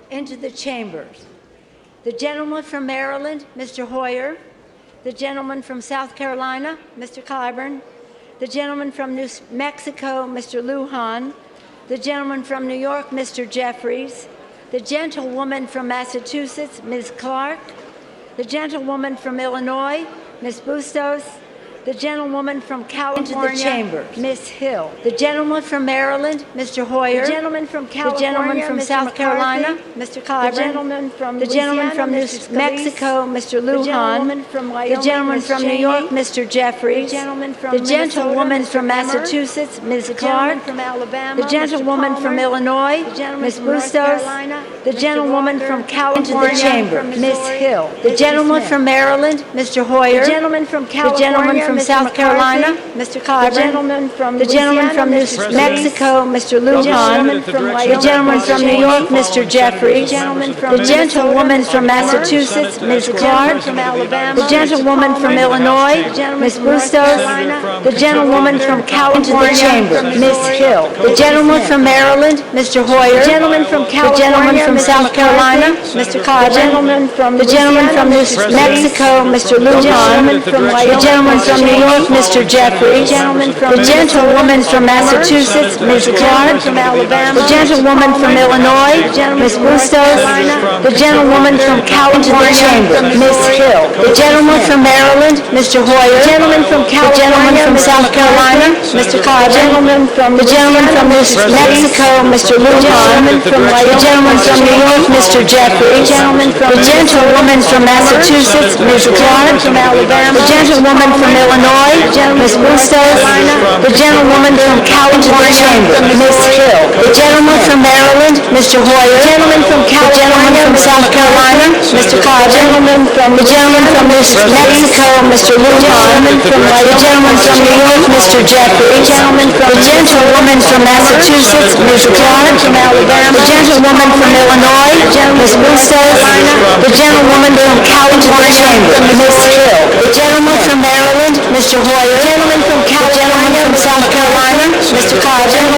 into the chambers. The gentleman from Maryland, Mr. Hoyer. The gentleman from South Carolina, Mr. Clyburn. The gentleman from New Mexico, Mr. Lujan. The gentleman from New York, Mr. Jeffries. The gentlewoman from Massachusetts, Ms. Clark. The gentlewoman from Illinois, Ms. Bustos. The gentlewoman from California, into the chambers, Ms. Hill. The gentleman from Maryland, Mr. Hoyer. The gentleman from California, the gentleman from South Carolina, Mr. Clyburn. The gentleman from New Mexico, Mr. Lujan. The gentleman from New York, Mr. Jeffries. The gentlewoman from Massachusetts, Ms. Clark. The gentlewoman from Illinois, Ms. Bustos. The gentlewoman from California, into the chambers, Ms. Hill. The gentleman from Maryland, Mr. Hoyer. The gentleman from California, South Carolina, Mr. Clyburn. The gentleman from New Mexico, Mr. Lujan. The gentleman from New York, Mr. Jeffries. The gentlewoman from Massachusetts, Ms. Clark. The gentlewoman from Illinois, Ms. Bustos. The gentlewoman from California, into the chambers, Ms. Hill. The gentleman from Maryland, Mr. Hoyer. The gentleman from South Carolina, Mr. Clyburn. The gentleman from New Mexico, Mr. Lujan. The gentleman from New York, Mr. Jeffries. The gentlewoman from Massachusetts, Ms. Clark. The gentlewoman from Illinois, Ms. Bustos. The gentlewoman from California, into the chambers, Ms. Hill. The gentleman from Maryland, Mr. Hoyer. The gentleman from South Carolina, Mr. Clyburn. The gentleman from New Mexico, Mr. Lujan. The gentleman from New York, Mr. Jeffries. The gentlewoman from Massachusetts, Ms. Clark. The gentlewoman from Illinois, Ms. Bustos. The gentlewoman from California, into the chambers, Ms. Hill. The gentleman from Maryland, Mr. Hoyer. The gentleman from South Carolina, Mr. Clyburn. The gentleman from New Mexico, Mr. Lujan. The gentleman from New York, Mr. Jeffries. The gentlewoman from Massachusetts, Ms. Clark. The gentlewoman from Illinois, Ms. Bustos. The gentlewoman from California, into the chambers, Ms. Hill. The gentleman from Maryland, Mr. Hoyer. The gentleman from South Carolina, Mr. Clyburn.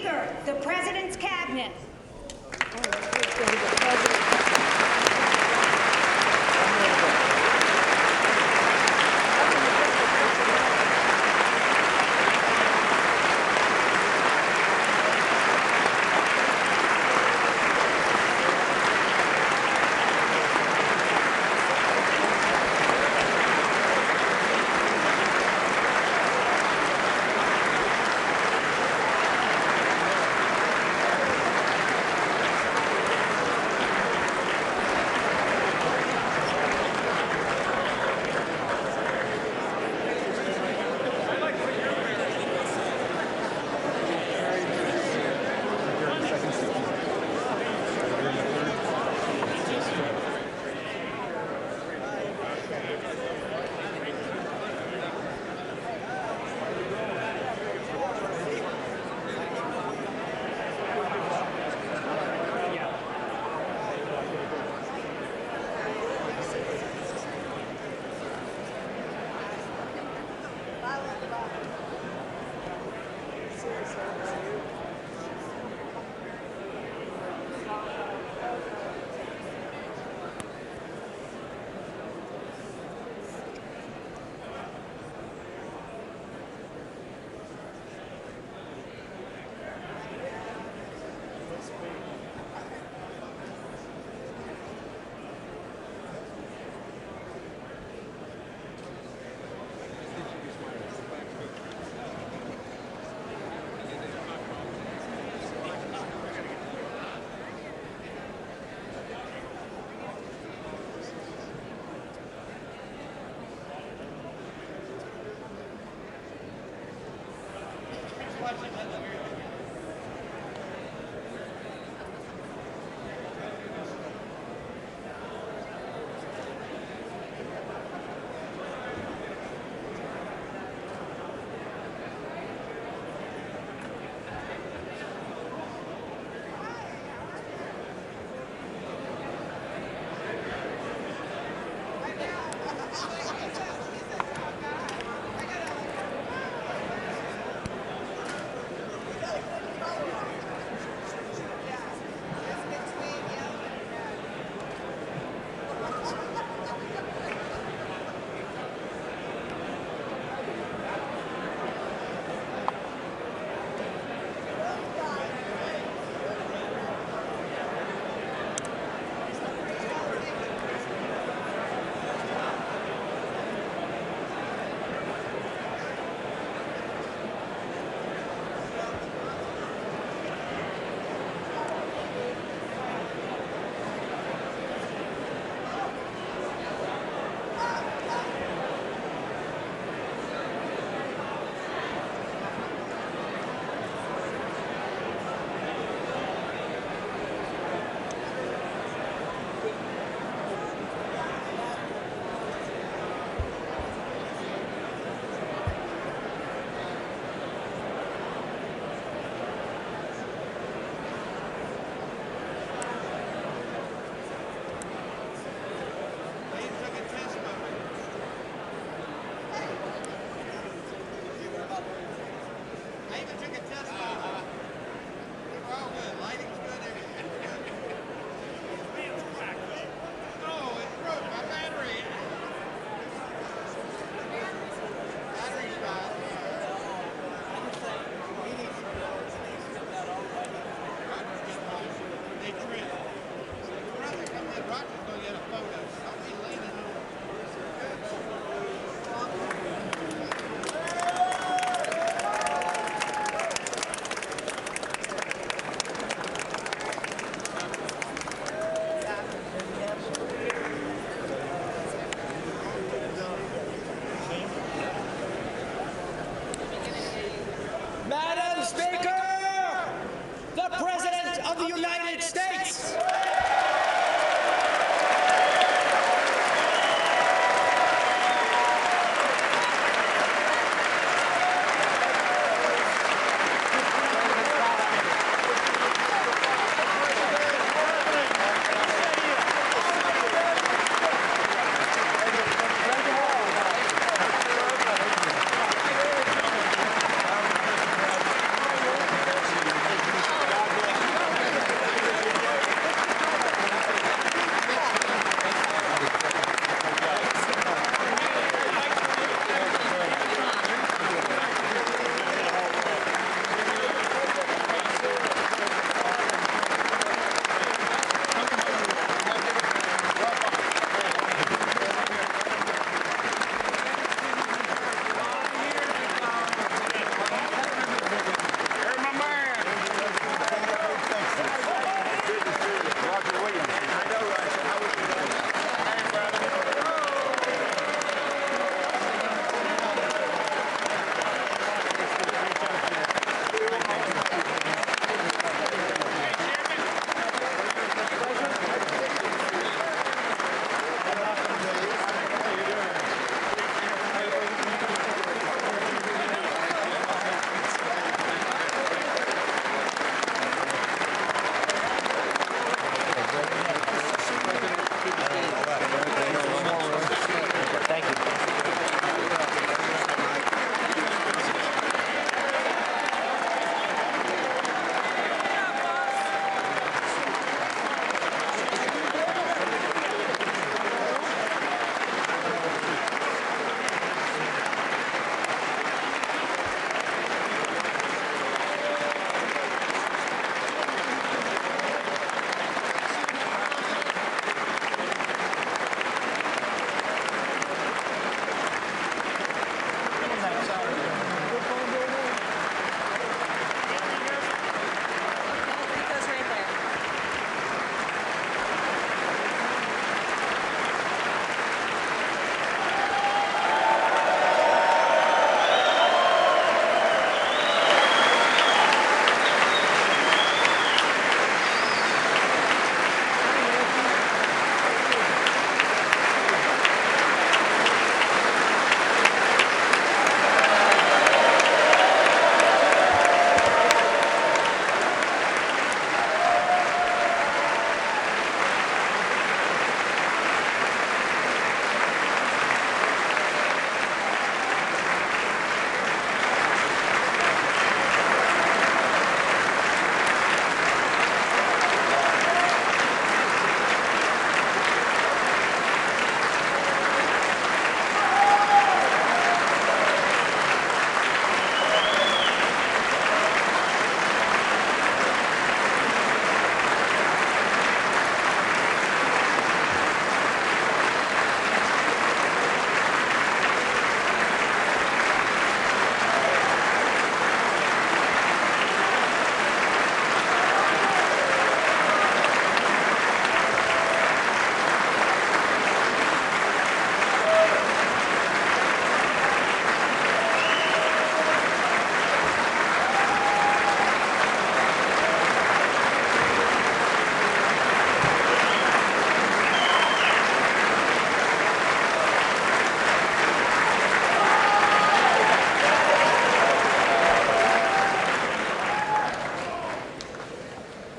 Speaker, the President's Cabinet.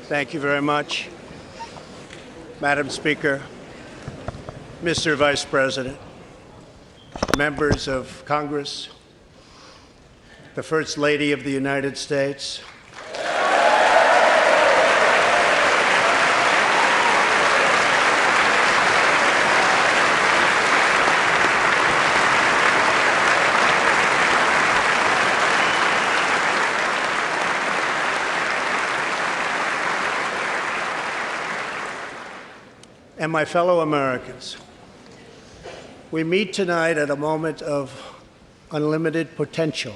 Thank you very much. Madam Speaker, Mr. Vice President, members of Congress, the First Lady of the United States, and my fellow Americans. We meet tonight at a moment of unlimited potential.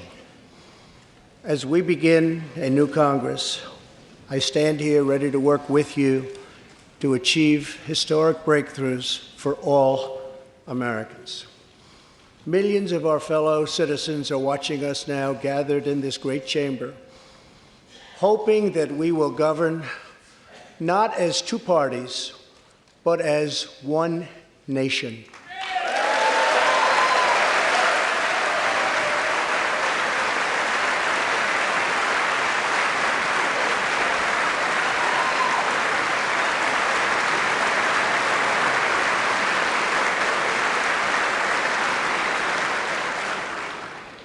As we begin a new Congress, I stand here ready to work with you to achieve historic breakthroughs for all Americans. Millions of our fellow citizens are watching us now gathered in this great chamber, hoping that we will govern not as two parties, but as one nation.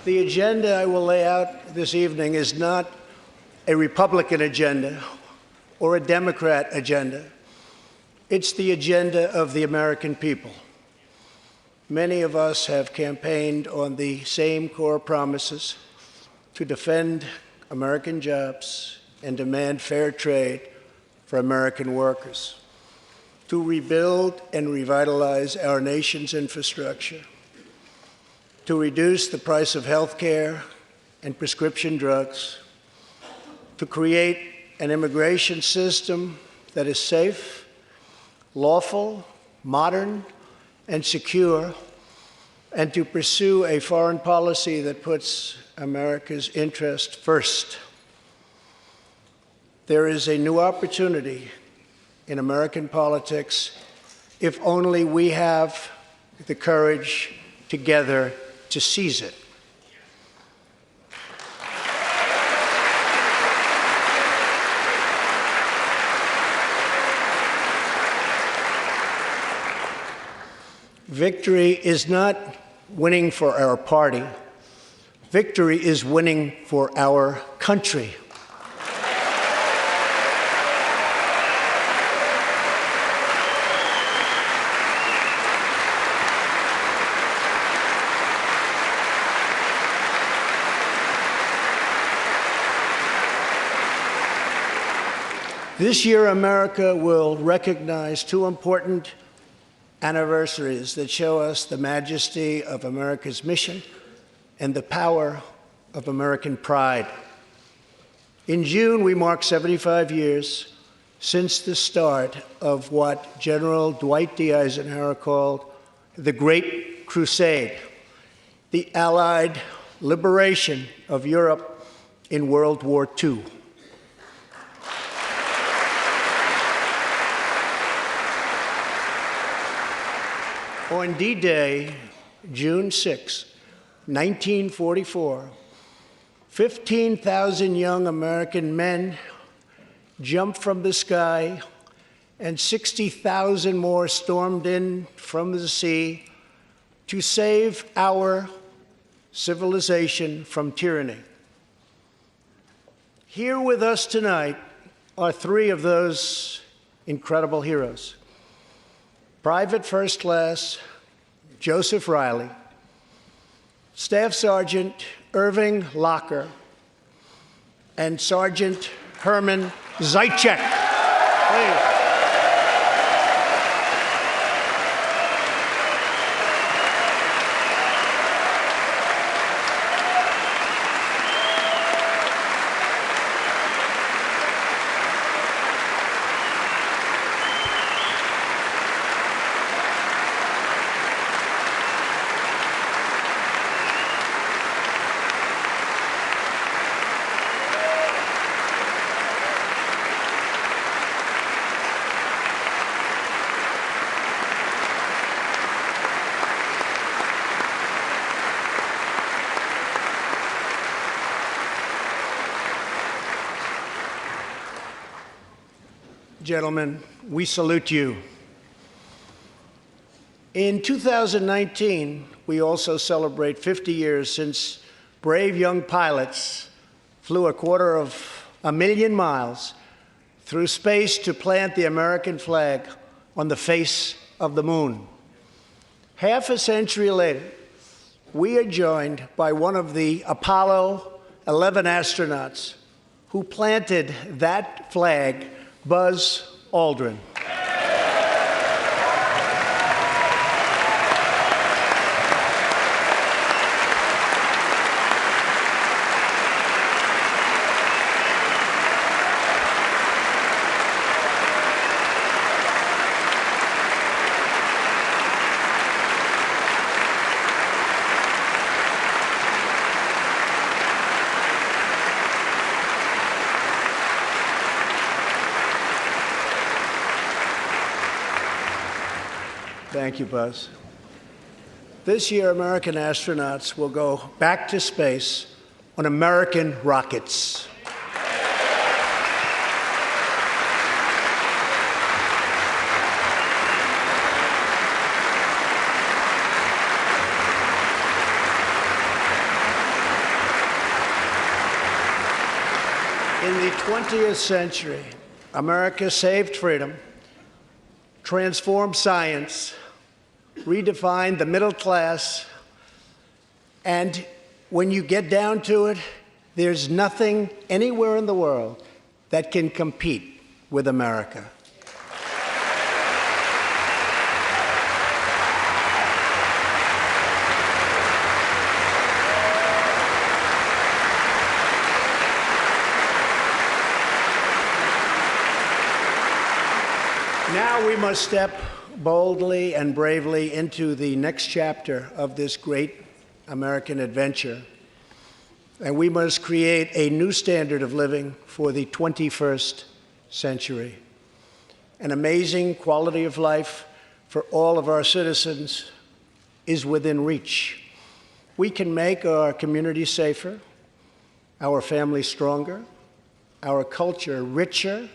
The agenda I will lay out this evening is not a Republican agenda or a Democrat agenda. It's the agenda of the American people. Many of us have campaigned on the same core promises: to defend American jobs and demand fair trade for American workers, to rebuild and revitalize our nation's infrastructure, to reduce the price of health care and prescription drugs, to create an immigration system that is safe, lawful, modern, and secure, and to pursue a foreign policy that puts America's interest first. There is a new opportunity in American politics if only we have the courage together to seize it. Victory is not winning for our party. Victory is winning for our country. This year, America will recognize two important anniversaries that show us the majesty of America's mission and the power of American pride. In June, we mark 75 years since the start of what General Dwight D. Eisenhower called the Great Crusade, the Allied liberation of Europe in World War II. On D-Day, June 6, 1944, 15,000 young American men jumped from the sky, and 60,000 more stormed in from the sea to save our civilization from tyranny. Here with us tonight are three of those incredible heroes: Private First Class Joseph Riley, Staff Sergeant Irving Locker, and Sergeant Herman Zaitchik. Please. gentlemen, we salute you. In 2019, we also celebrate 50 years since brave young pilots flew 250,000 miles through space to plant the American flag on the face of the moon. Half a century later, we are joined by one of the Apollo 11 astronauts who planted that flag, Buzz Aldrin. Thank you, Buzz. This year, American astronauts will go back to space on American rockets. In the 20th century, America saved freedom, transformed science, redefined the middle class, and when you get down to it, there's nothing anywhere in the world that can compete with America. Now we must step boldly and bravely into the next chapter of this great American adventure. And we must create a new standard of living for the 21st century. An amazing quality of life for all of our citizens is within reach. We can make our communities safer, our families stronger, our culture richer,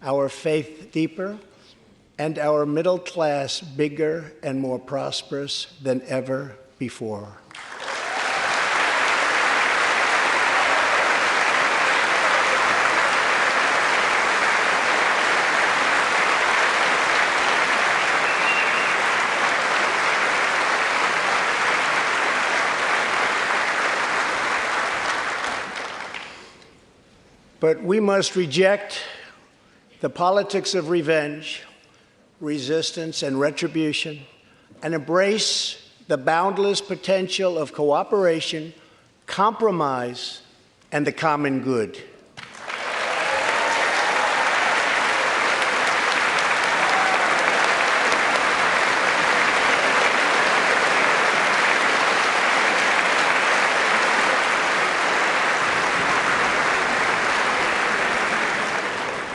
our faith deeper, and our middle class bigger and more prosperous than ever before. But we must reject the politics of revenge, resistance, and retribution, and embrace the boundless potential of cooperation, compromise, and the common good.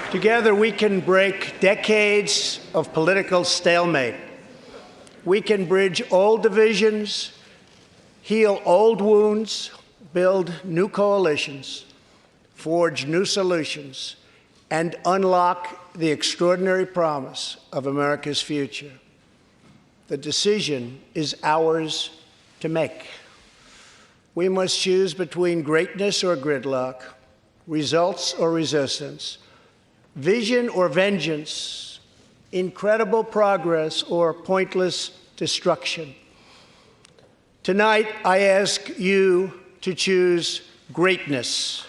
Together, we can break decades of political stalemate. We can bridge old divisions, heal old wounds, build new coalitions, forge new solutions, and unlock the extraordinary promise of America's future. The decision is ours to make. We must choose between greatness or gridlock, results or resistance, vision or vengeance, incredible progress or pointless destruction. Tonight, I ask you to choose greatness.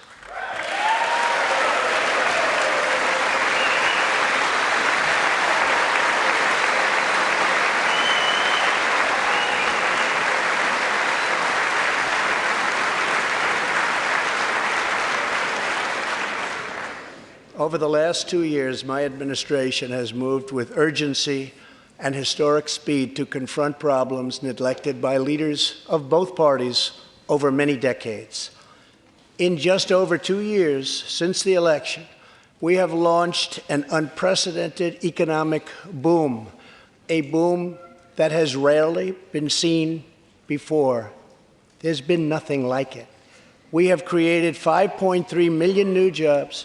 Over the last 2 years, my administration has moved with urgency and historic speed to confront problems neglected by leaders of both parties over many decades. In just over 2 years since the election, we have launched an unprecedented economic boom, a boom that has rarely been seen before. There's been nothing like it. We have created 5.3 million new jobs,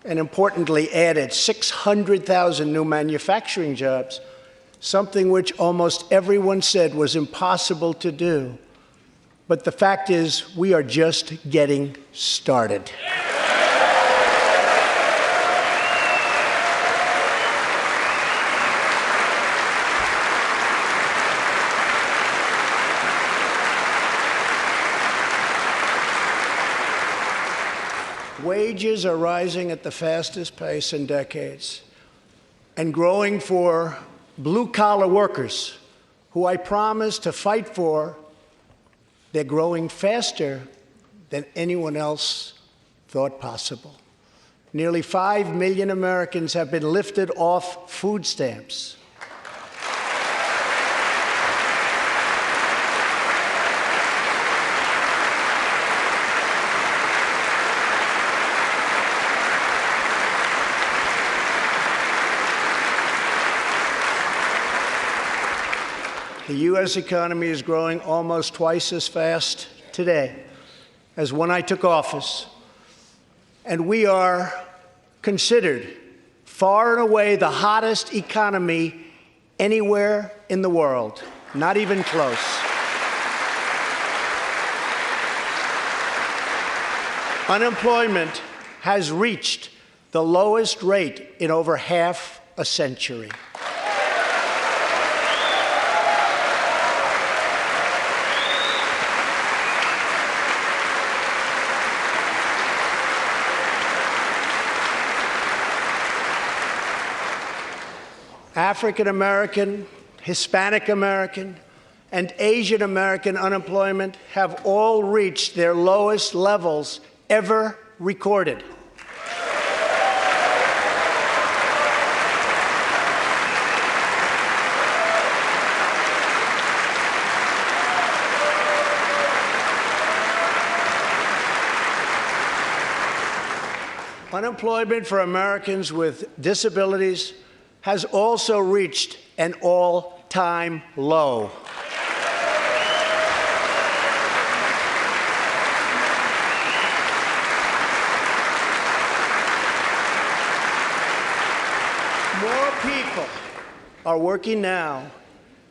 and importantly added 600,000 new manufacturing jobs, something which almost everyone said was impossible to do. But the fact is, we are just getting started. Wages are rising at the fastest pace in decades and growing for blue-collar workers who I promised to fight for. They're growing faster than anyone else thought possible. Nearly 5 million Americans have been lifted off food stamps. The U.S. economy is growing almost twice as fast today as when I took office, and we are considered far and away the hottest economy anywhere in the world, not even close. Unemployment has reached the lowest rate in over half a century. African American, Hispanic American, and Asian American unemployment have all reached their lowest levels ever recorded. Unemployment for Americans with disabilities has also reached an all-time low. More people are working now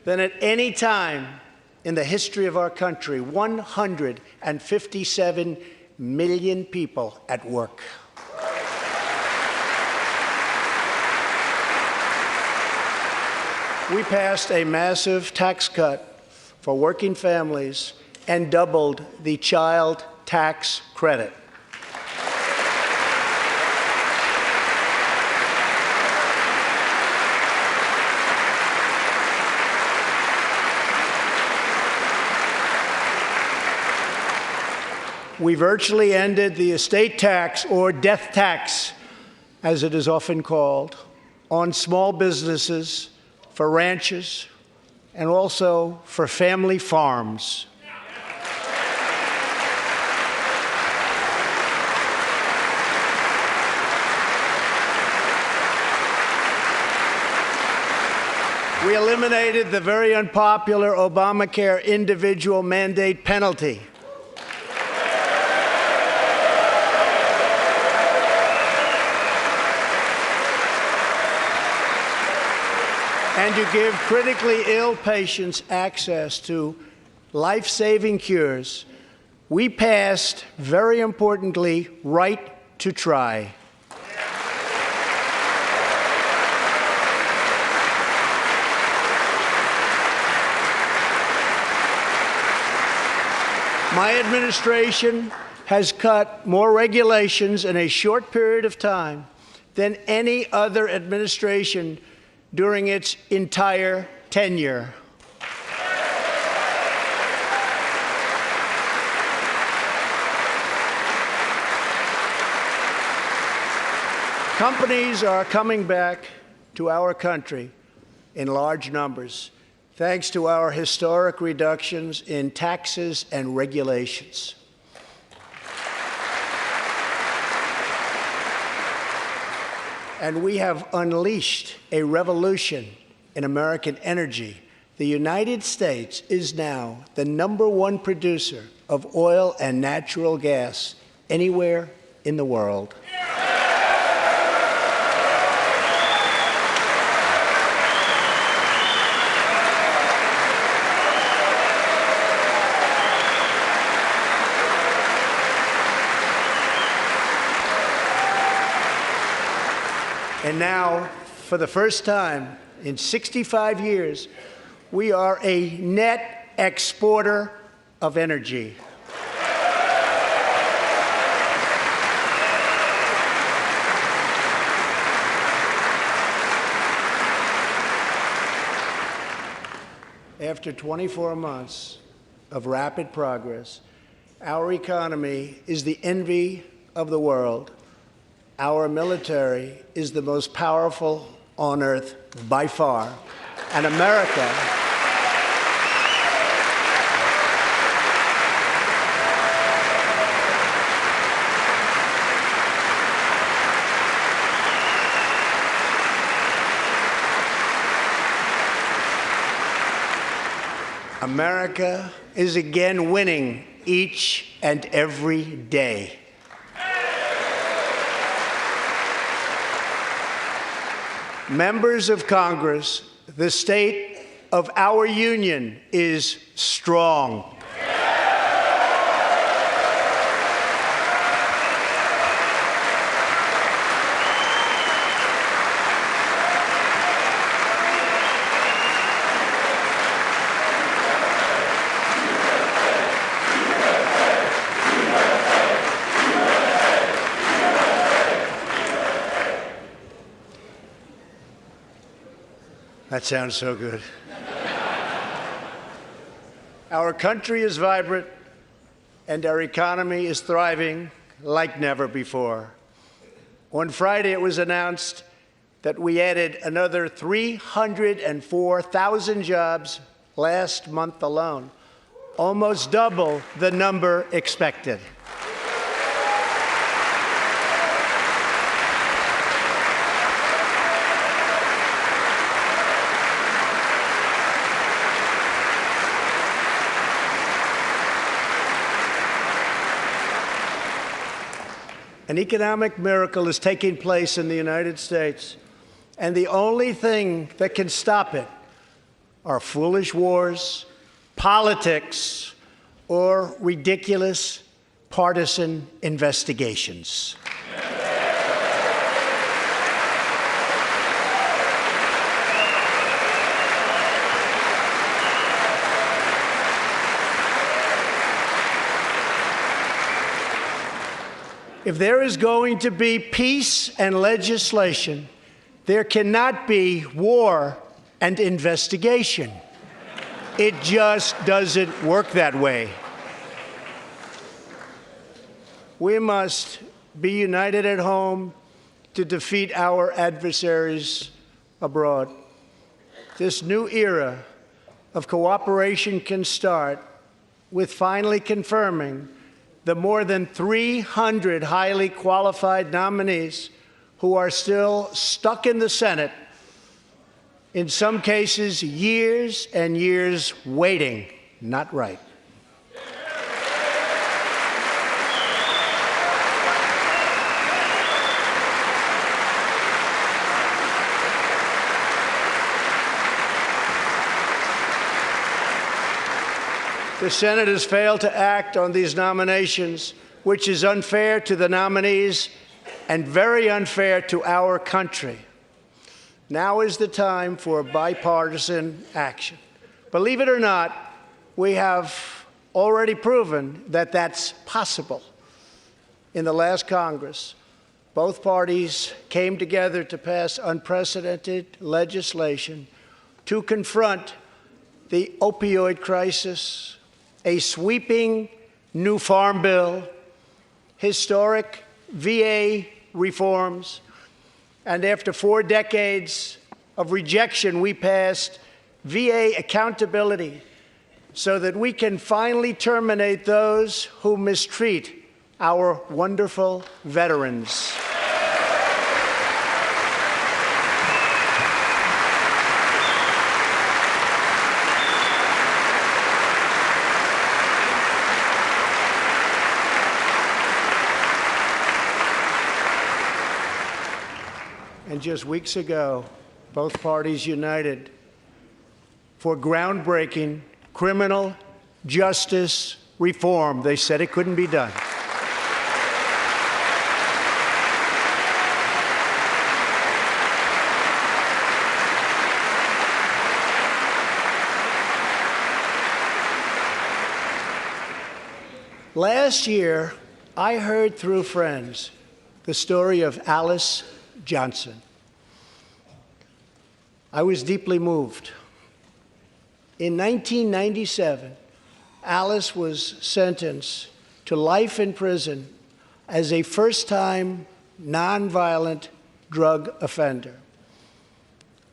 than at any time in the history of our country. 157 million people at work. We passed a massive tax cut for working families and doubled the child tax credit. We virtually ended the estate tax, or death tax, as it is often called, on small businesses, for ranches, and also for family farms. We eliminated the very unpopular Obamacare individual mandate penalty. And to give critically ill patients access to life-saving cures, we passed, very importantly, right to try. My administration has cut more regulations in a short period of time than any other administration during its entire tenure. Companies are coming back to our country in large numbers, thanks to our historic reductions in taxes and regulations. And we have unleashed a revolution in American energy. The United States is now the #1 producer of oil and natural gas anywhere in the world. And now, for the first time in 65 years, we are a net exporter of energy. After 24 months of rapid progress, our economy is the envy of the world. Our military is the most powerful on earth by far. And America America is again winning each and every day. Members of Congress, the state of our union is strong. That sounds so good. Our country is vibrant, and our economy is thriving like never before. On Friday, it was announced that we added another 304,000 jobs last month alone, almost double the number expected. An economic miracle is taking place in the United States, and the only thing that can stop it are foolish wars, politics, or ridiculous partisan investigations. If there is going to be peace and legislation, there cannot be war and investigation. It just doesn't work that way. We must be united at home to defeat our adversaries abroad. This new era of cooperation can start with finally confirming the more than 300 highly qualified nominees who are still stuck in the Senate, in some cases years and years waiting. Not right. The Senate has failed to act on these nominations, which is unfair to the nominees and very unfair to our country. Now is the time for bipartisan action. Believe it or not, we have already proven that that's possible. In the last Congress, both parties came together to pass unprecedented legislation to confront the opioid crisis, a sweeping new farm bill, historic VA reforms, and after 4 decades of rejection, we passed VA accountability so that we can finally terminate those who mistreat our wonderful veterans. And just weeks ago, both parties united for groundbreaking criminal justice reform. They said it couldn't be done. Last year, I heard through friends the story of Alice Johnson. I was deeply moved. In 1997, Alice was sentenced to life in prison as a first-time nonviolent drug offender.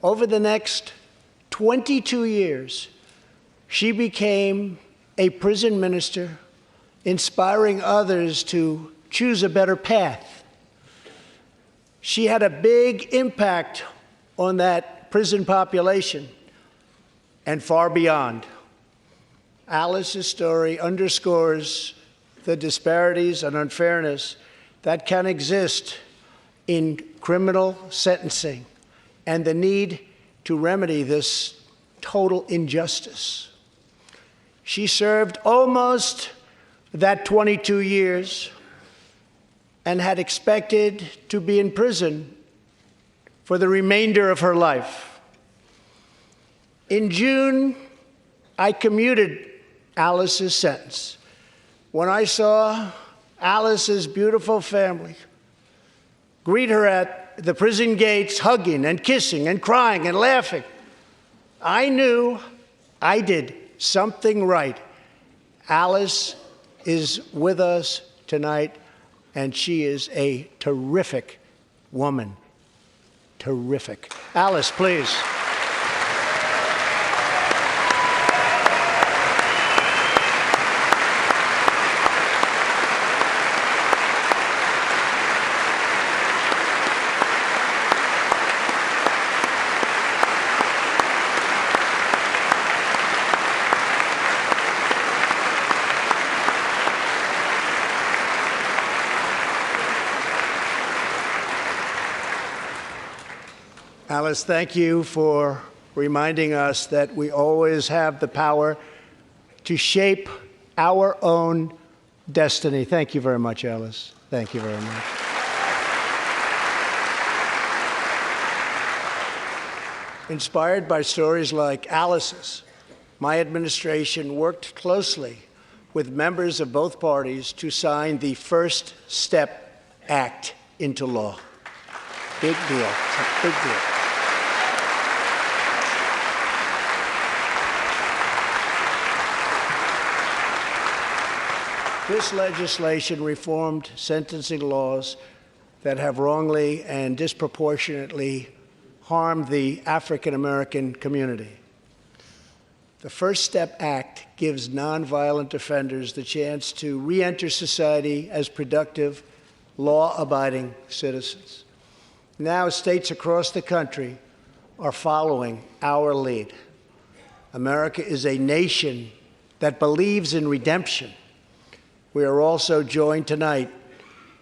Over the next 22 years, she became a prison minister, inspiring others to choose a better path. She had a big impact on that prison population and far beyond. Alice's story underscores the disparities and unfairness that can exist in criminal sentencing and the need to remedy this total injustice. She served almost that 22 years and had expected to be in prison for the remainder of her life. In June, I commuted Alice's sentence. When I saw Alice's beautiful family greet her at the prison gates, hugging and kissing and crying and laughing, I knew I did something right. Alice is with us tonight, and she is a terrific woman. Terrific. Alice, please. Alice, thank you for reminding us that we always have the power to shape our own destiny. Thank you very much, Alice. Thank you very much. Inspired by stories like Alice's, my administration worked closely with members of both parties to sign the First Step Act into law. Big deal. It's a big deal. This legislation reformed sentencing laws that have wrongly and disproportionately harmed the African American community. The First Step Act gives nonviolent offenders the chance to re-enter society as productive, law-abiding citizens. Now, states across the country are following our lead. America is a nation that believes in redemption. We are also joined tonight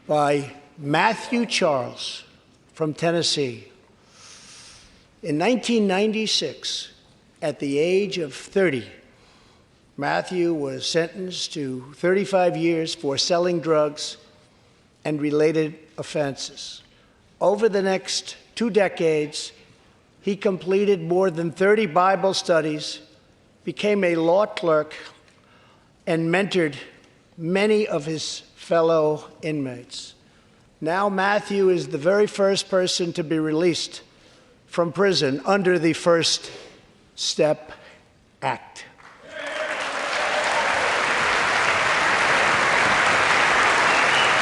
by Matthew Charles from Tennessee. In 1996, at the age of 30, Matthew was sentenced to 35 years for selling drugs and related offenses. Over the next 2 decades, he completed more than 30 Bible studies, became a law clerk, and mentored many of his fellow inmates. Now Matthew is the very first person to be released from prison under the First Step Act.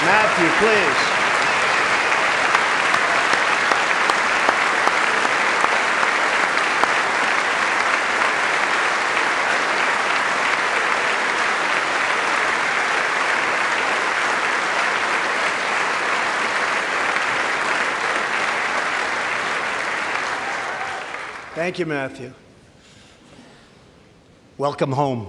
Matthew, please. Thank you, Matthew. Welcome home.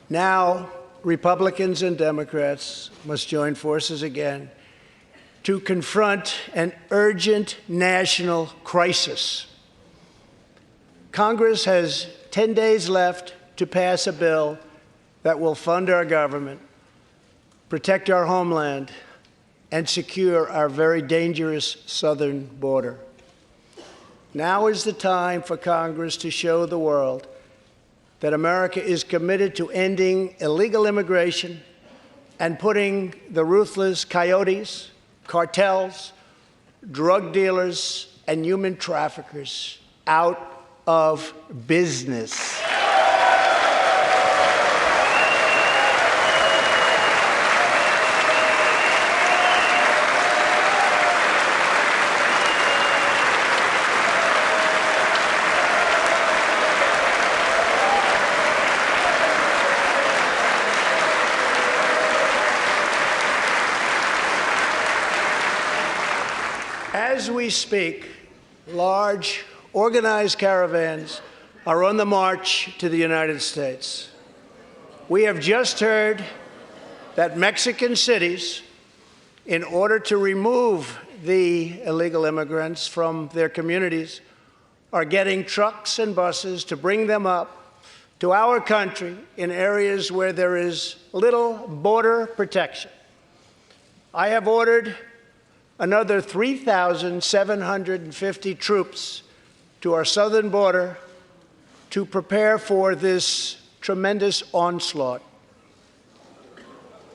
Now, Republicans and Democrats must join forces again to confront an urgent national crisis. Congress has 10 days left to pass a bill that will fund our government, protect our homeland, and secure our very dangerous southern border. Now is the time for Congress to show the world that America is committed to ending illegal immigration and putting the ruthless coyotes, cartels, drug dealers, and human traffickers out of business. As we speak, large, organized caravans are on the march to the United States. We have just heard that Mexican cities, in order to remove the illegal immigrants from their communities, are getting trucks and buses to bring them up to our country in areas where there is little border protection. I have ordered another 3,750 troops to our southern border to prepare for this tremendous onslaught.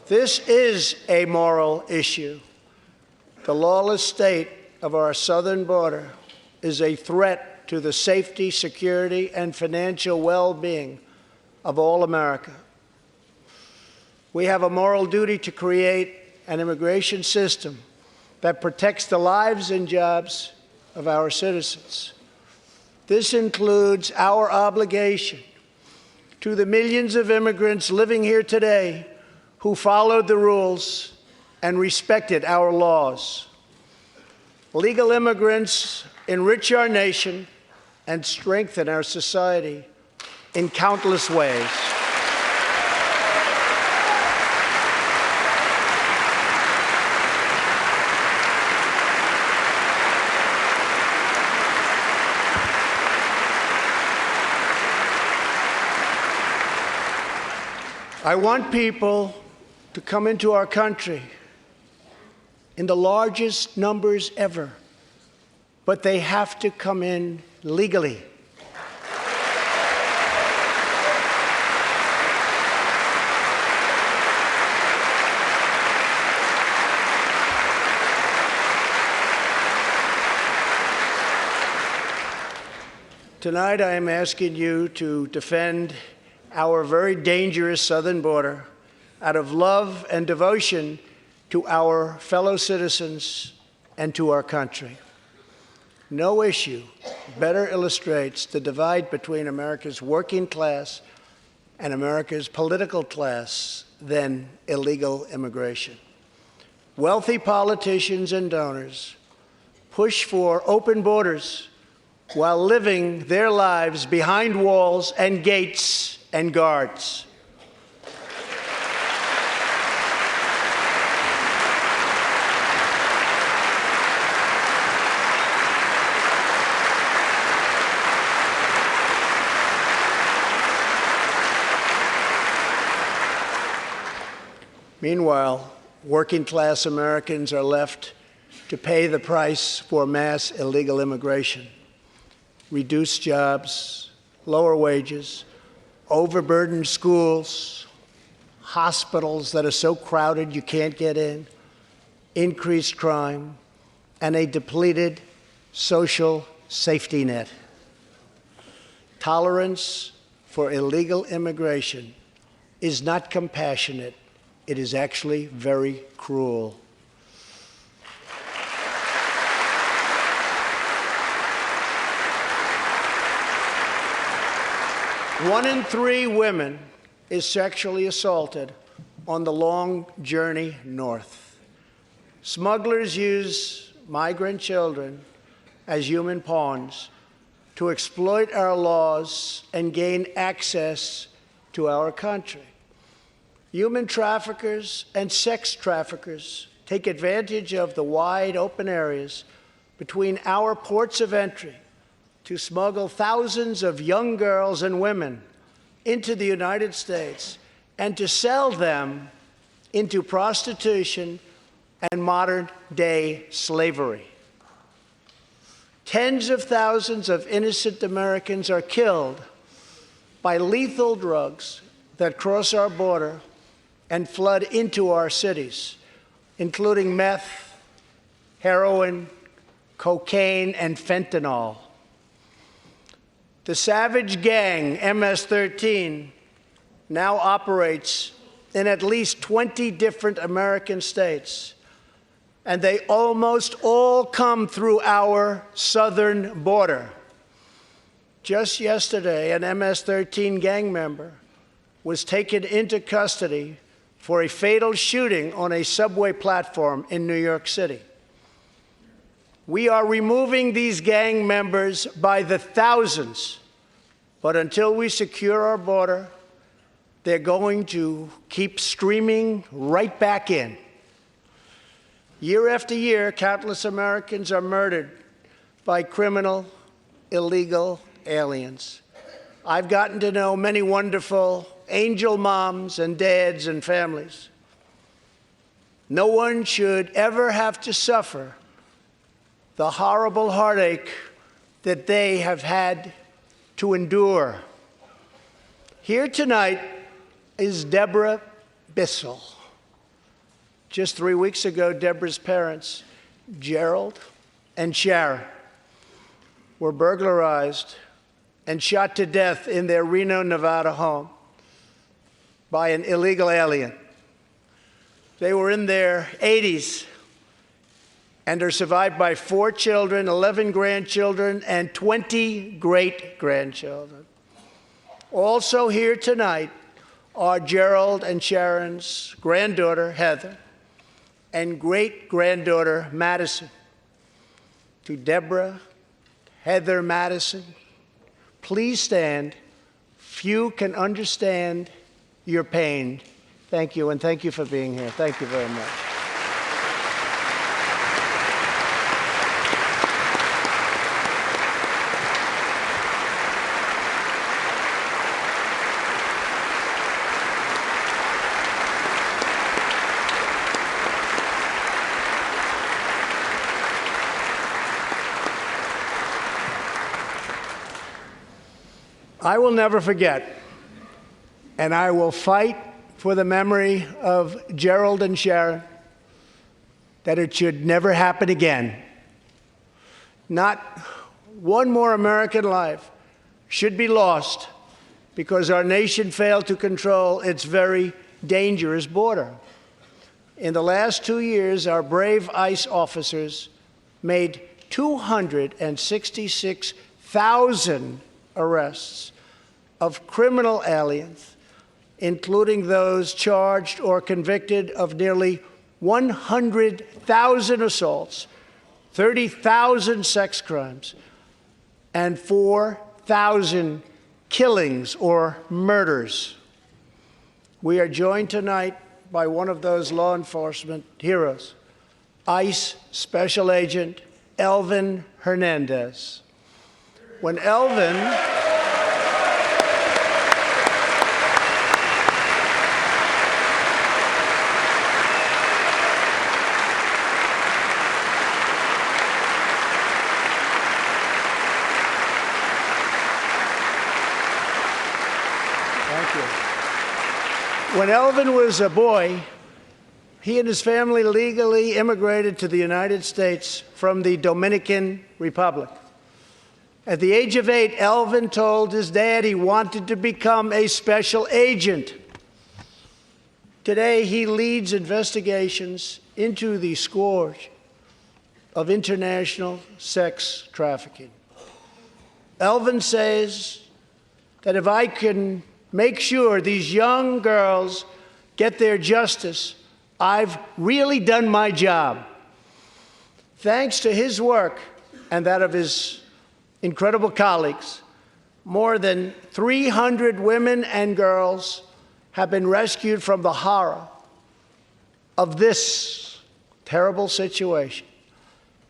This is a moral issue. The lawless state of our southern border is a threat to the safety, security, and financial well-being of all America. We have a moral duty to create an immigration system that protects the lives and jobs of our citizens. This includes our obligation to the millions of immigrants living here today who followed the rules and respected our laws. Legal immigrants enrich our nation and strengthen our society in countless ways. I want people to come into our country in the largest numbers ever, but they have to come in legally. Tonight, I am asking you to defend our very dangerous southern border out of love and devotion to our fellow citizens and to our country. No issue better illustrates the divide between America's working class and America's political class than illegal immigration. Wealthy politicians and donors push for open borders while living their lives behind walls and gates and guards. Meanwhile, working-class Americans are left to pay the price for mass illegal immigration. Reduced jobs, lower wages, overburdened schools, hospitals that are so crowded you can't get in, increased crime, and a depleted social safety net. Tolerance for illegal immigration is not compassionate. It is actually very cruel. One in 3 women is sexually assaulted on the long journey north. Smugglers use migrant children as human pawns to exploit our laws and gain access to our country. Human traffickers and sex traffickers take advantage of the wide open areas between our ports of entry to smuggle thousands of young girls and women into the United States and to sell them into prostitution and modern-day slavery. Tens of thousands of innocent Americans are killed by lethal drugs that cross our border and flood into our cities, including meth, heroin, cocaine, and fentanyl. The savage gang, MS-13, now operates in at least 20 different American states, and they almost all come through our southern border. Just yesterday, an MS-13 gang member was taken into custody for a fatal shooting on a subway platform in New York City. We are removing these gang members by the thousands, but until we secure our border, they're going to keep streaming right back in. Year after year, countless Americans are murdered by criminal, illegal aliens. I've gotten to know many wonderful angel moms and dads and families. No one should ever have to suffer the horrible heartache that they have had to endure. Here tonight is Deborah Bissell. Just 3 weeks ago, Deborah's parents, Gerald and Sharon, were burglarized and shot to death in their Reno, Nevada home by an illegal alien. They were in their 80s and are survived by 4 children, 11 grandchildren, and 20 great-grandchildren. Also here tonight are Gerald and Sharon's granddaughter, Heather, and great-granddaughter, Madison. To Deborah, Heather, Madison, please stand. Few can understand your pain. Thank you, and thank you for being here. Thank you very much. I will never forget, and I will fight for the memory of Gerald and Sharon, that it should never happen again. Not one more American life should be lost because our nation failed to control its very dangerous border. In the last 2 years, our brave ICE officers made 266,000 arrests of criminal aliens, including those charged or convicted of nearly 100,000 assaults, 30,000 sex crimes, and 4,000 killings or murders. We are joined tonight by one of those law enforcement heroes, ICE Special Agent Elvin Hernandez. When Elvin When Elvin was a boy, he and his family legally immigrated to the United States from the Dominican Republic. At the age of 8, Elvin told his dad he wanted to become a special agent. Today, he leads investigations into the scourge of international sex trafficking. Elvin says that if I can make sure these young girls get their justice, I've really done my job. Thanks to his work and that of his incredible colleagues, more than 300 women and girls have been rescued from the horror of this terrible situation.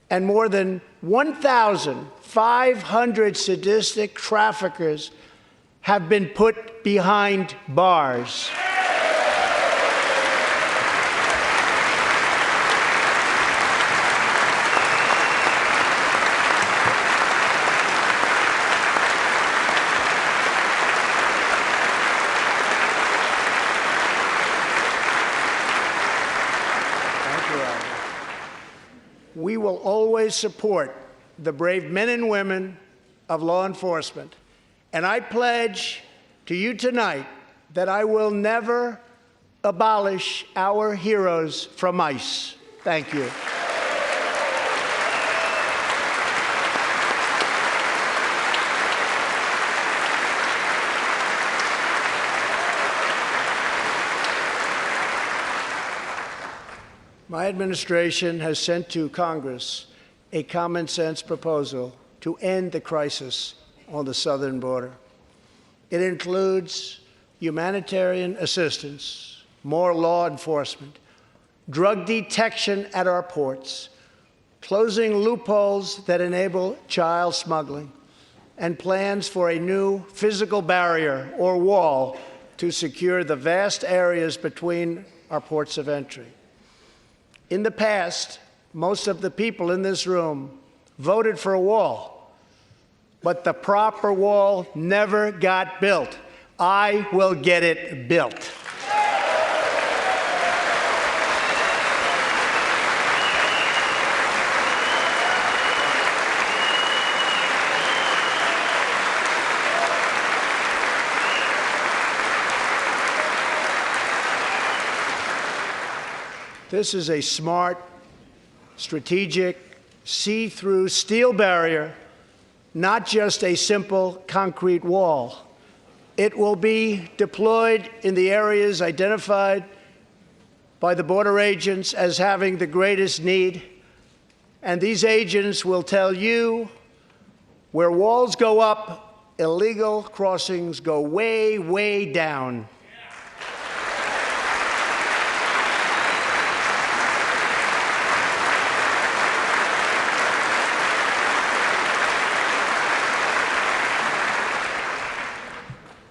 And more than 1,500 sadistic traffickers have been put behind bars. will always support the brave men and women of law enforcement. And I pledge to you tonight that I will never abolish our heroes from ICE. Thank you. My administration has sent to Congress a common-sense proposal to end the crisis on the southern border. It includes humanitarian assistance, more law enforcement, drug detection at our ports, closing loopholes that enable child smuggling, and plans for a new physical barrier or wall to secure the vast areas between our ports of entry. In the past, most of the people in this room voted for a wall, but the proper wall never got built. I will get it built. This is a smart, strategic, see-through steel barrier, not just a simple concrete wall. It will be deployed in the areas identified by the border agents as having the greatest need, and these agents will tell you where walls go up, illegal crossings go way, way down.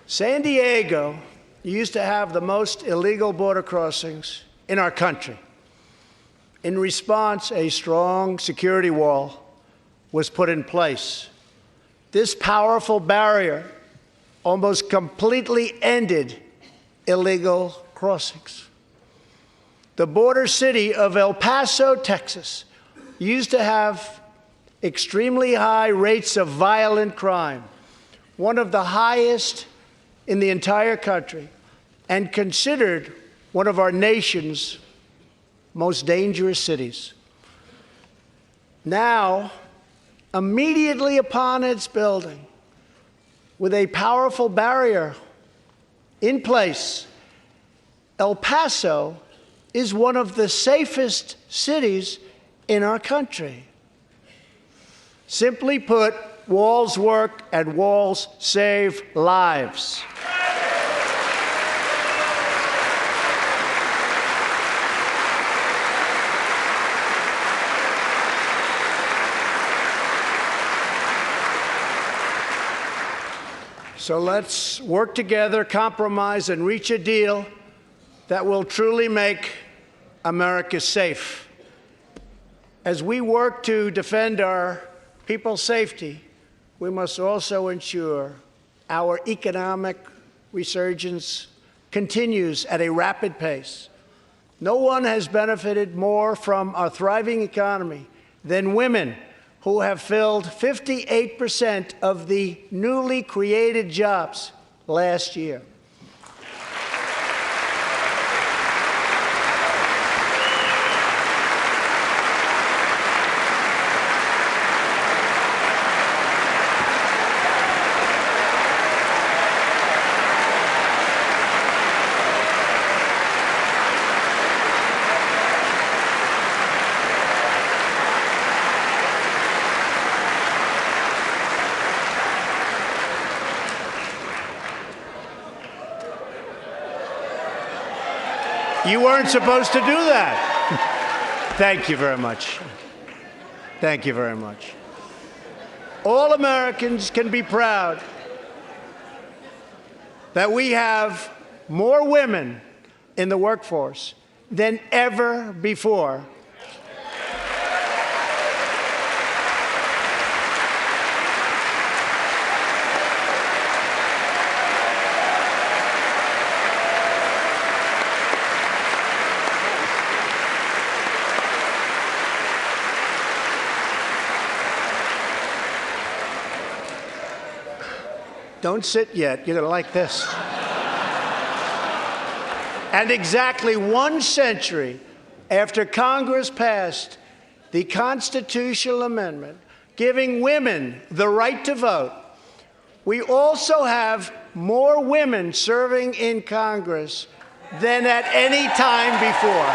San Diego used to have the most illegal border crossings in our country. In response, a strong security wall was put in place. This powerful barrier almost completely ended illegal crossings. The border city of El Paso, Texas, used to have extremely high rates of violent crime, one of the highest in the entire country, and considered one of our nation's most dangerous cities. Now, immediately upon its building, with a powerful barrier in place, El Paso is one of the safest cities in our country. Simply put, walls work and walls save lives. So let's work together, compromise, and reach a deal that will truly make America safe. As we work to defend our people's safety, we must also ensure our economic resurgence continues at a rapid pace. No one has benefited more from our thriving economy than women, who have filled 58% of the newly created jobs last year. You weren't supposed to do that. Thank you very much. Thank you very much. All Americans can be proud that we have more women in the workforce than ever before. Don't sit yet. You're going to like this. And exactly 1 century after Congress passed the constitutional amendment giving women the right to vote, we also have more women serving in Congress than at any time before.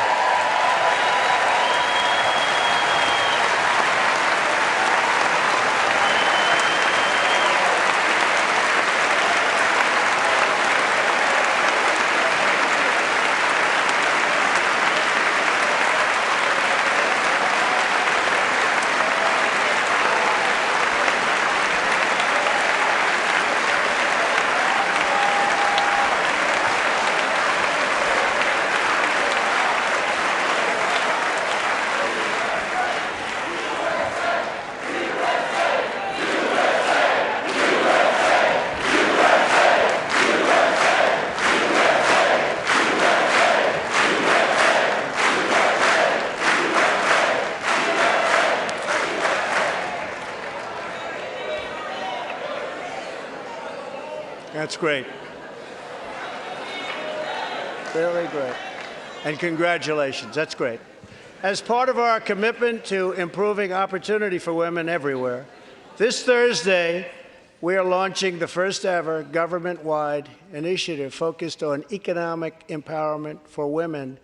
That's great. Really great. And congratulations. That's great. As part of our commitment to improving opportunity for women everywhere, this Thursday, we are launching the first ever government-wide initiative focused on economic empowerment for women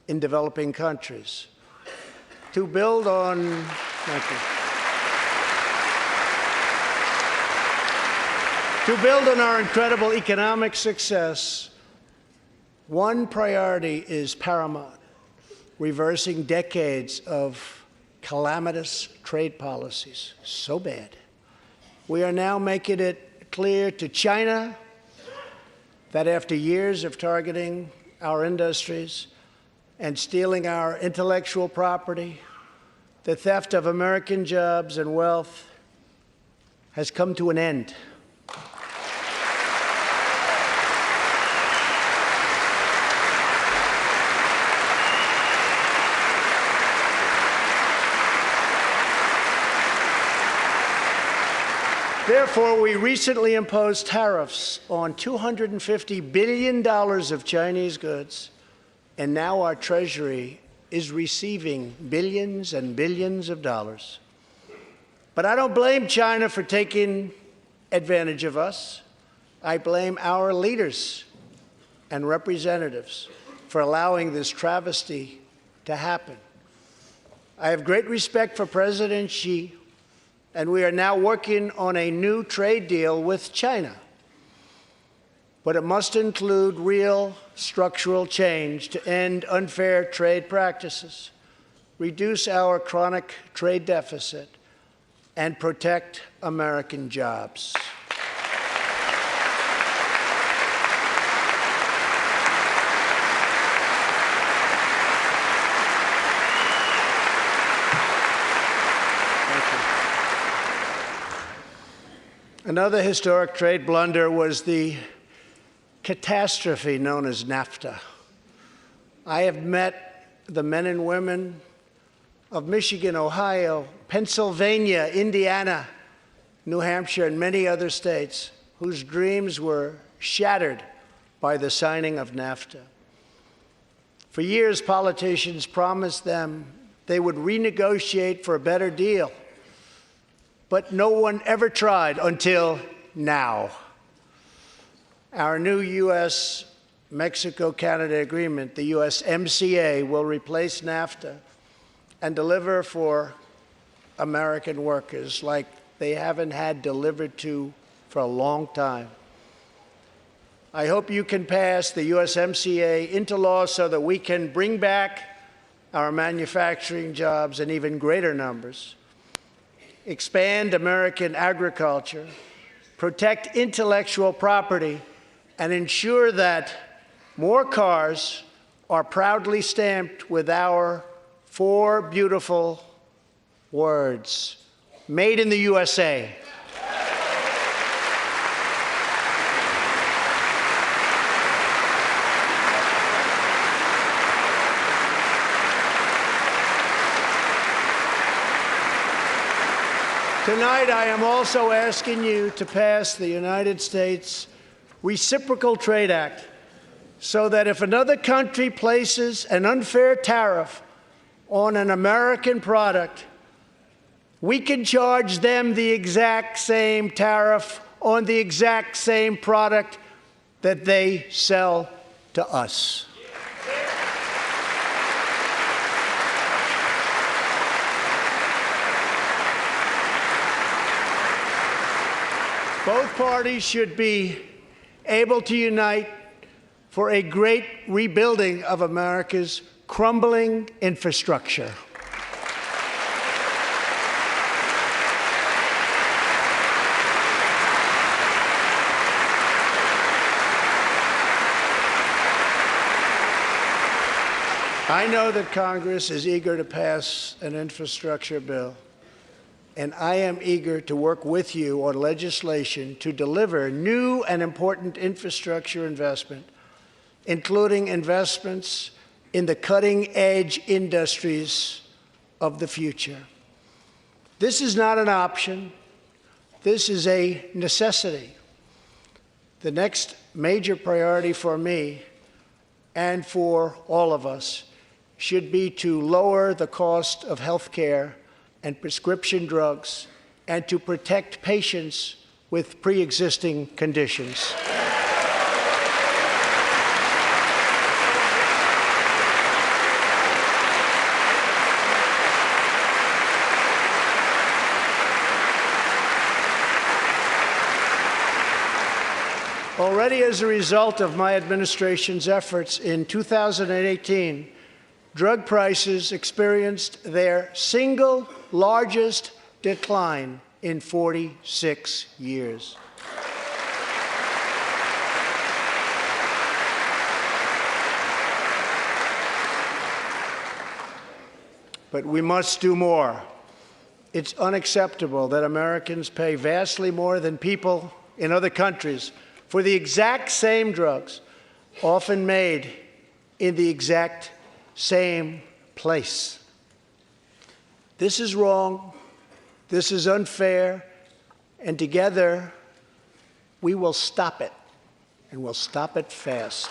in developing countries. To build on, thank you. To build on our incredible economic success, one priority is paramount: reversing decades of calamitous trade policies. So bad. We are now making it clear to China that after years of targeting our industries and stealing our intellectual property, the theft of American jobs and wealth has come to an end. Therefore, we recently imposed tariffs on $250 billion of Chinese goods, and now our Treasury is receiving billions and billions of dollars. But I don't blame China for taking advantage of us. I blame our leaders and representatives for allowing this travesty to happen. I have great respect for President Xi, and we are now working on a new trade deal with China. But it must include real structural change to end unfair trade practices, reduce our chronic trade deficit, and protect American jobs. Another historic trade blunder was the catastrophe known as NAFTA. I have met the men and women of Michigan, Ohio, Pennsylvania, Indiana, New Hampshire, and many other states whose dreams were shattered by the signing of NAFTA. For years, politicians promised them they would renegotiate for a better deal. But no one ever tried until now. Our new U.S.-Mexico-Canada agreement, the USMCA, will replace NAFTA and deliver for American workers like they haven't had delivered to for a long time. I hope you can pass the USMCA into law so that we can bring back our manufacturing jobs in even greater numbers, expand American agriculture, protect intellectual property, and ensure that more cars are proudly stamped with our 4 beautiful words: Made in the USA. Tonight, I am also asking you to pass the United States Reciprocal Trade Act so that if another country places an unfair tariff on an American product, we can charge them the exact same tariff on the exact same product that they sell to us. Both parties should be able to unite for a great rebuilding of America's crumbling infrastructure. I know that Congress is eager to pass an infrastructure bill, and I am eager to work with you on legislation to deliver new and important infrastructure investment, including investments in the cutting-edge industries of the future. This is not an option. This is a necessity. The next major priority for me and for all of us should be to lower the cost of health care and prescription drugs and to protect patients with pre-existing conditions. Already as a result of my administration's efforts in 2018, drug prices experienced their single largest decline in 46 years. But we must do more. It's unacceptable that Americans pay vastly more than people in other countries for the exact same drugs, often made in the exact same place. This is wrong, this is unfair, and together we will stop it, and we'll stop it fast.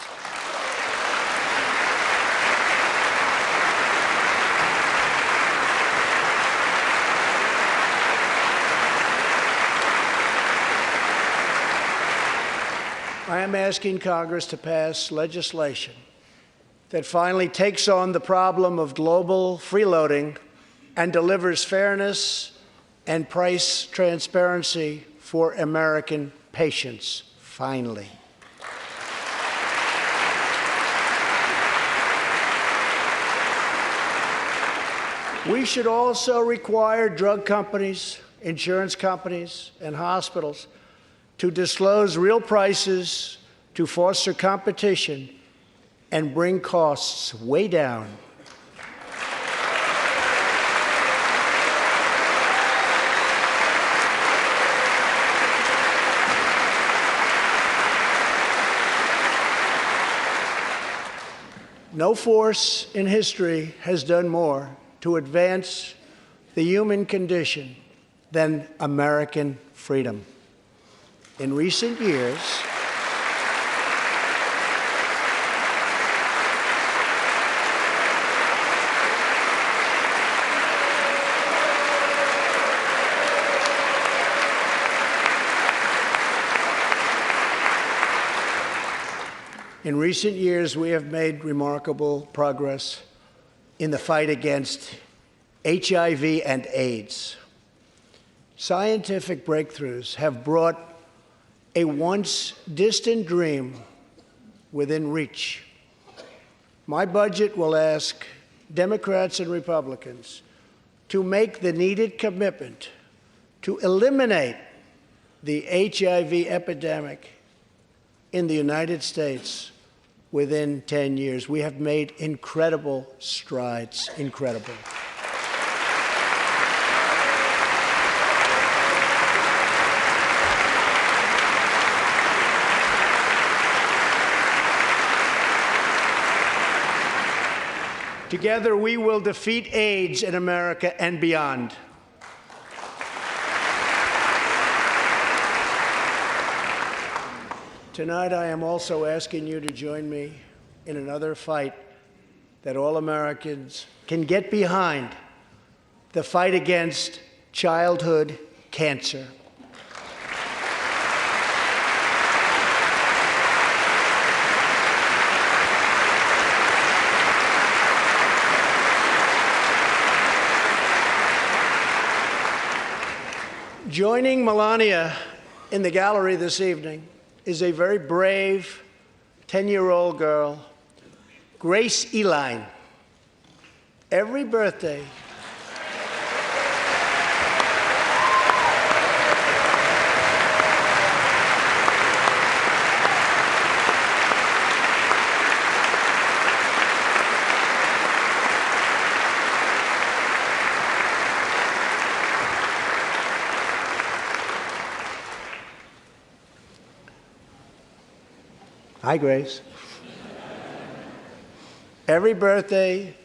I am asking Congress to pass legislation that finally takes on the problem of global freeloading and delivers fairness and price transparency for American patients, finally. We should also require drug companies, insurance companies, and hospitals to disclose real prices to foster competition and bring costs way down. No force in history has done more to advance the human condition than American freedom. In recent years, we have made remarkable progress in the fight against HIV and AIDS. Scientific breakthroughs have brought a once distant dream within reach. My budget will ask Democrats and Republicans to make the needed commitment to eliminate the HIV epidemic in the United States within 10 years. We have made incredible strides, incredible. Together, we will defeat AIDS in America and beyond. Tonight, I am also asking you to join me in another fight that all Americans can get behind, the fight against childhood cancer. Joining Melania in the gallery this evening is a very brave 10-year-old girl, Grace Eline. Every birthday, hi, Grace. Every birthday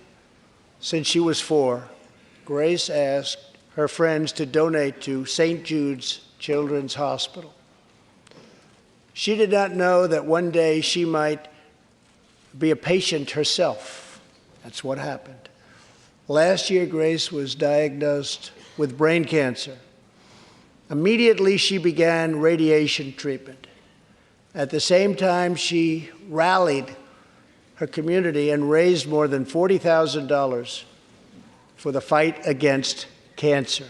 since she was 4, Grace asked her friends to donate to St. Jude's Children's Hospital. She did not know that one day she might be a patient herself. That's what happened. Last year, Grace was diagnosed with brain cancer. Immediately, she began radiation treatment. At the same time, she rallied her community and raised more than $40,000 for the fight against cancer.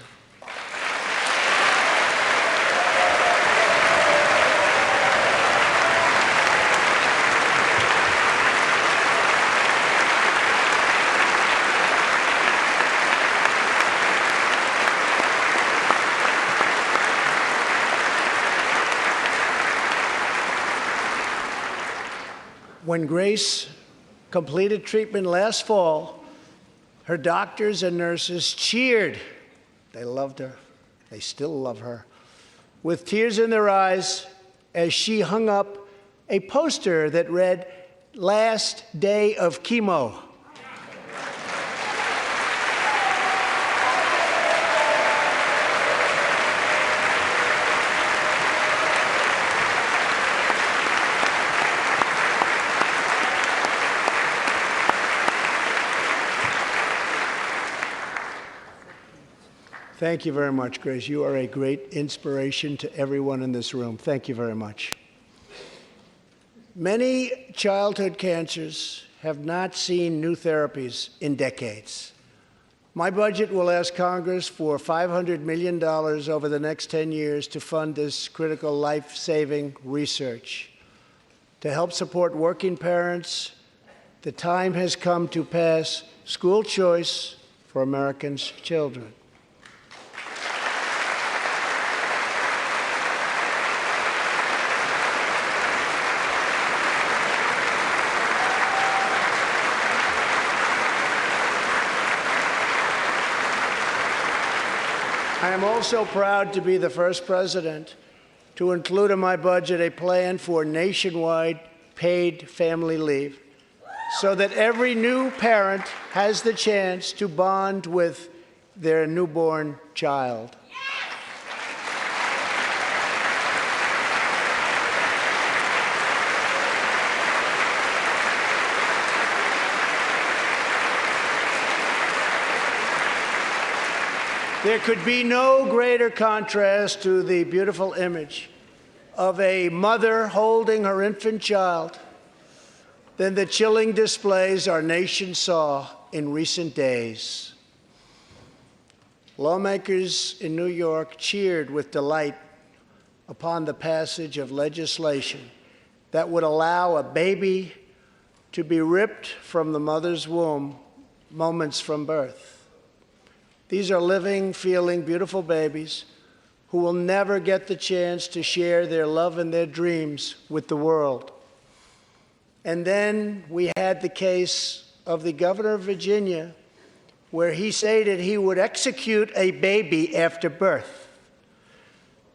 When Grace completed treatment last fall, her doctors and nurses cheered. They loved her. They still love her. With tears in their eyes as she hung up a poster that read, "Last day of chemo." Thank you very much, Grace. You are a great inspiration to everyone in this room. Thank you very much. Many childhood cancers have not seen new therapies in decades. My budget will ask Congress for $500 million over the next 10 years to fund this critical life-saving research. To help support working parents, the time has come to pass school choice for Americans' children. I am also proud to be the first president to include in my budget a plan for nationwide paid family leave so that every new parent has the chance to bond with their newborn child. There could be no greater contrast to the beautiful image of a mother holding her infant child than the chilling displays our nation saw in recent days. Lawmakers in New York cheered with delight upon the passage of legislation that would allow a baby to be ripped from the mother's womb moments from birth. These are living, feeling, beautiful babies who will never get the chance to share their love and their dreams with the world. And then we had the case of the governor of Virginia, where he stated he would execute a baby after birth.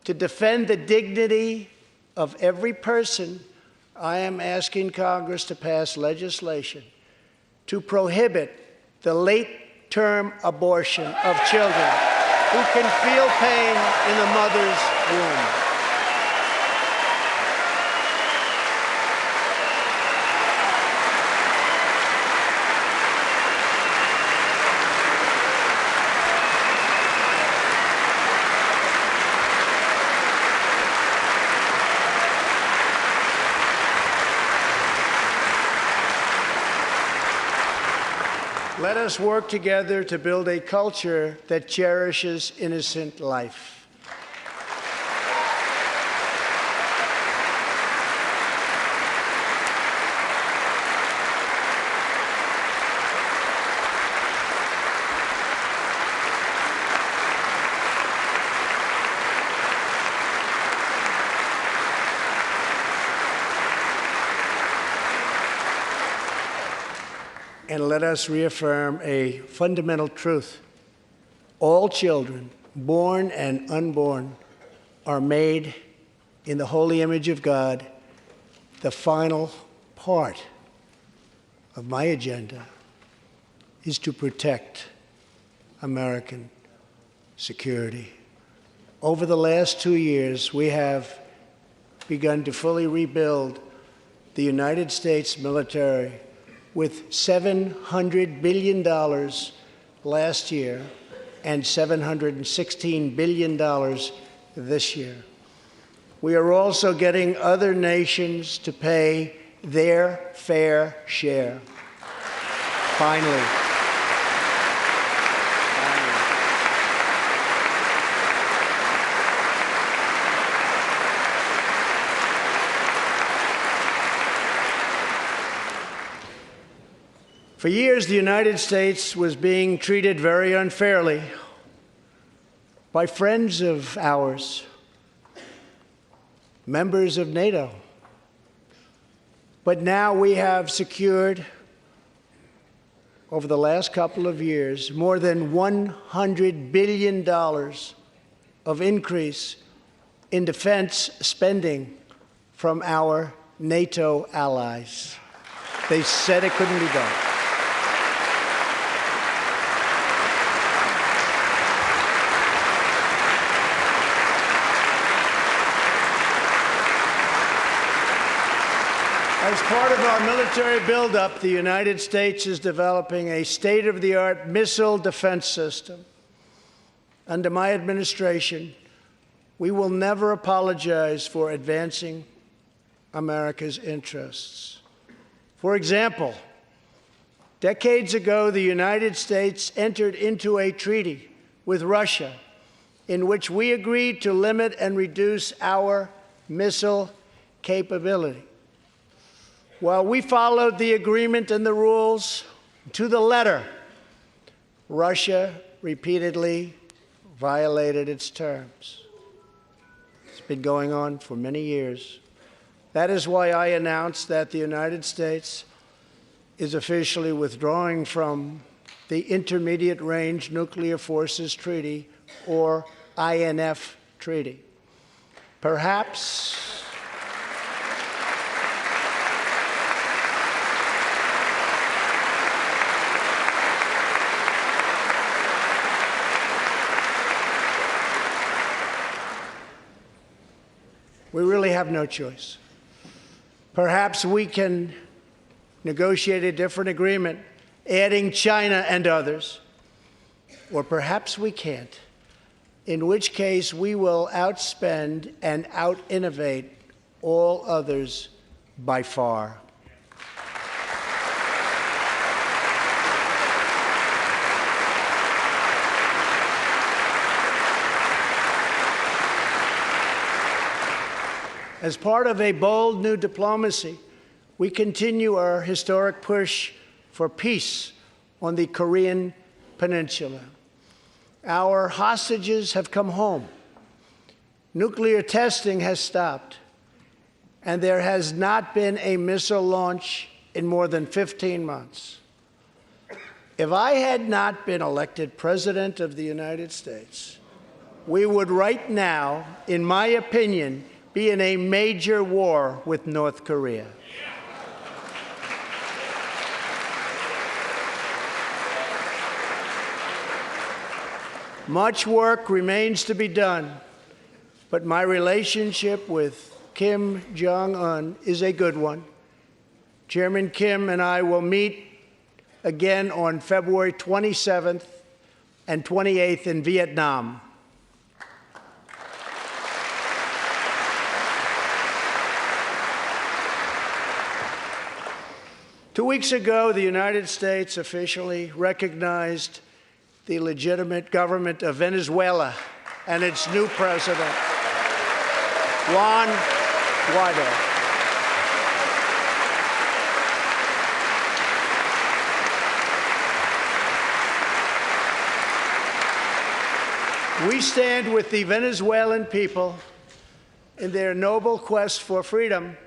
To defend the dignity of every person, I am asking Congress to pass legislation to prohibit the late-term abortion of children who can feel pain in the mother's womb. Let us work together to build a culture that cherishes innocent life. And let us reaffirm a fundamental truth. All children, born and unborn, are made in the holy image of God. The final part of my agenda is to protect American security. Over the last 2 years, we have begun to fully rebuild the United States military with $700 billion last year and $716 billion this year. We are also getting other nations to pay their fair share. Finally. For years, the United States was being treated very unfairly by friends of ours, members of NATO. But now we have secured, over the last couple of years, more than $100 billion of increase in defense spending from our NATO allies. They said it couldn't be done. As part of our military buildup, the United States is developing a state-of-the-art missile defense system. Under my administration, we will never apologize for advancing America's interests. For example, decades ago, the United States entered into a treaty with Russia in which we agreed to limit and reduce our missile capability. While we followed the agreement and the rules to the letter, Russia repeatedly violated its terms. It's been going on for many years. That is why I announced that the United States is officially withdrawing from the Intermediate Range Nuclear Forces Treaty, or INF Treaty. Perhaps we really have no choice. Perhaps we can negotiate a different agreement, adding China and others, or perhaps we can't, in which case we will outspend and out-innovate all others by far. As part of a bold new diplomacy, we continue our historic push for peace on the Korean Peninsula. Our hostages have come home. Nuclear testing has stopped, and there has not been a missile launch in more than 15 months. If I had not been elected President of the United States, we would right now, in my opinion, be in a major war with North Korea. Much work remains to be done, but my relationship with Kim Jong-un is a good one. Chairman Kim and I will meet again on February 27th and 28th in Vietnam. 2 weeks ago, the United States officially recognized the legitimate government of Venezuela and its new president, Juan Guaido. We stand with the Venezuelan people in their noble quest for freedom,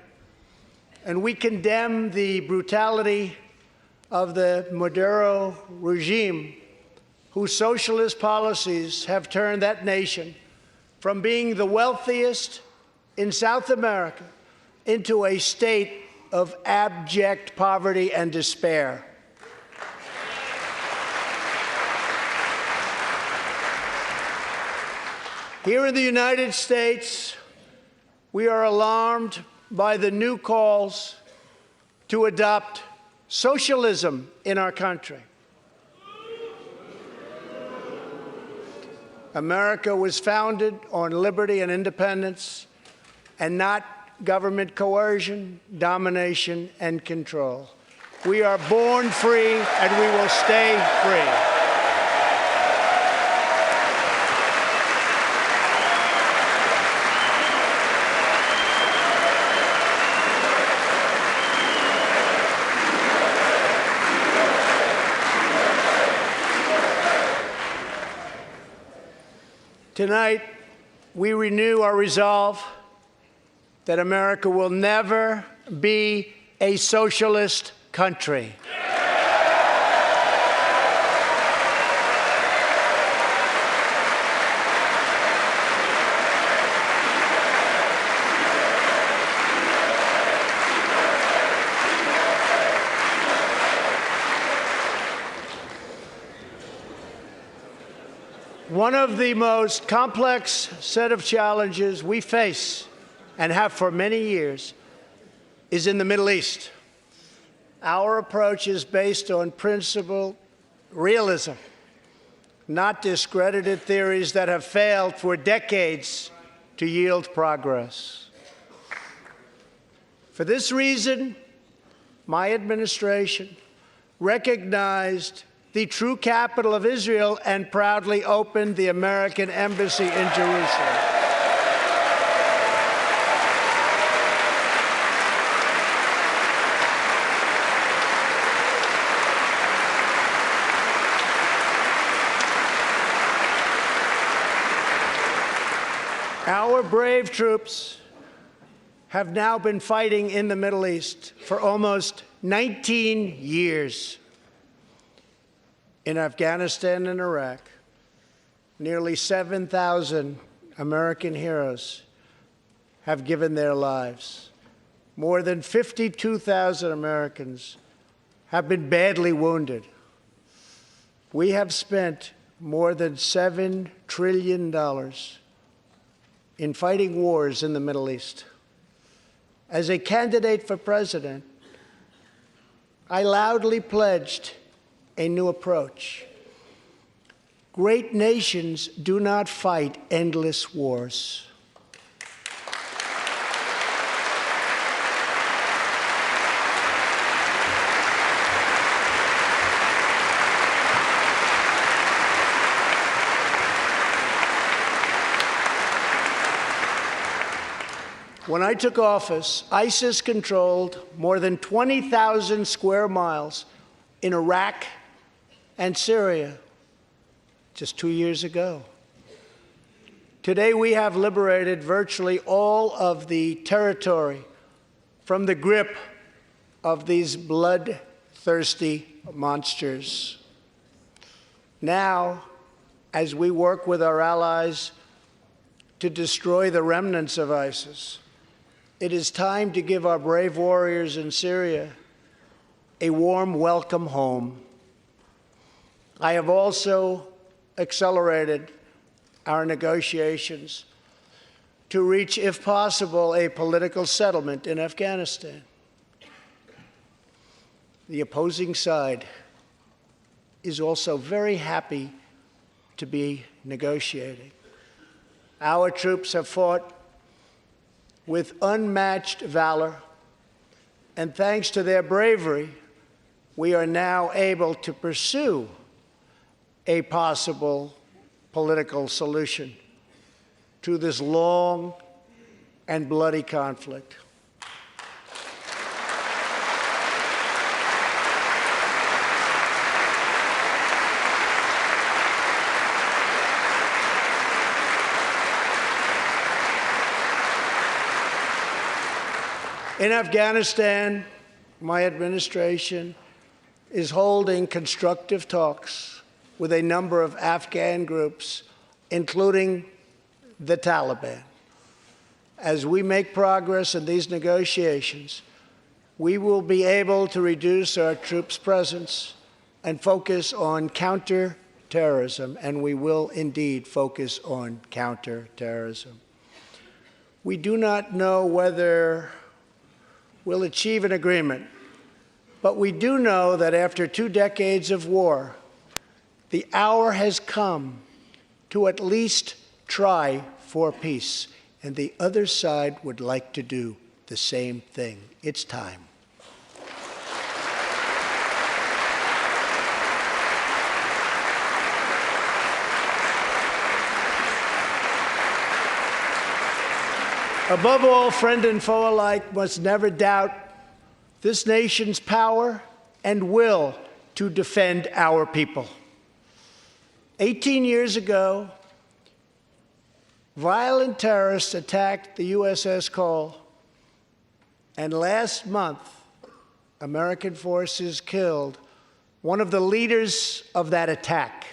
and we condemn the brutality of the Maduro regime, whose socialist policies have turned that nation from being the wealthiest in South America into a state of abject poverty and despair. Here in the United States, we are alarmed by the new calls to adopt socialism in our country. America was founded on liberty and independence, and not government coercion, domination, and control. We are born free, and we will stay free. Tonight, we renew our resolve that America will never be a socialist country. One of the most complex set of challenges we face, and have for many years, is in the Middle East. Our approach is based on principled realism, not discredited theories that have failed for decades to yield progress. For this reason, my administration recognized the true capital of Israel and proudly opened the American embassy in Jerusalem. Our brave troops have now been fighting in the Middle East for almost 19 years. In Afghanistan and Iraq, nearly 7,000 American heroes have given their lives. More than 52,000 Americans have been badly wounded. We have spent more than $7 trillion in fighting wars in the Middle East. As a candidate for president, I loudly pledged a new approach. Great nations do not fight endless wars. When I took office, ISIS controlled more than 20,000 square miles in Iraq and Syria just 2 years ago. Today, we have liberated virtually all of the territory from the grip of these bloodthirsty monsters. Now, as we work with our allies to destroy the remnants of ISIS, it is time to give our brave warriors in Syria a warm welcome home. I have also accelerated our negotiations to reach, if possible, a political settlement in Afghanistan. The opposing side is also very happy to be negotiating. Our troops have fought with unmatched valor, and thanks to their bravery, we are now able to pursue a possible political solution to this long and bloody conflict. In Afghanistan, my administration is holding constructive talks with a number of Afghan groups, including the Taliban. As we make progress in these negotiations, we will be able to reduce our troops' presence and focus on counterterrorism, and we will indeed focus on counterterrorism. We do not know whether we'll achieve an agreement, but we do know that after 2 decades of war, the hour has come to at least try for peace, and the other side would like to do the same thing. It's time. Above all, friend and foe alike must never doubt this nation's power and will to defend our people. 18 years ago, violent terrorists attacked the USS Cole, and last month, American forces killed one of the leaders of that attack.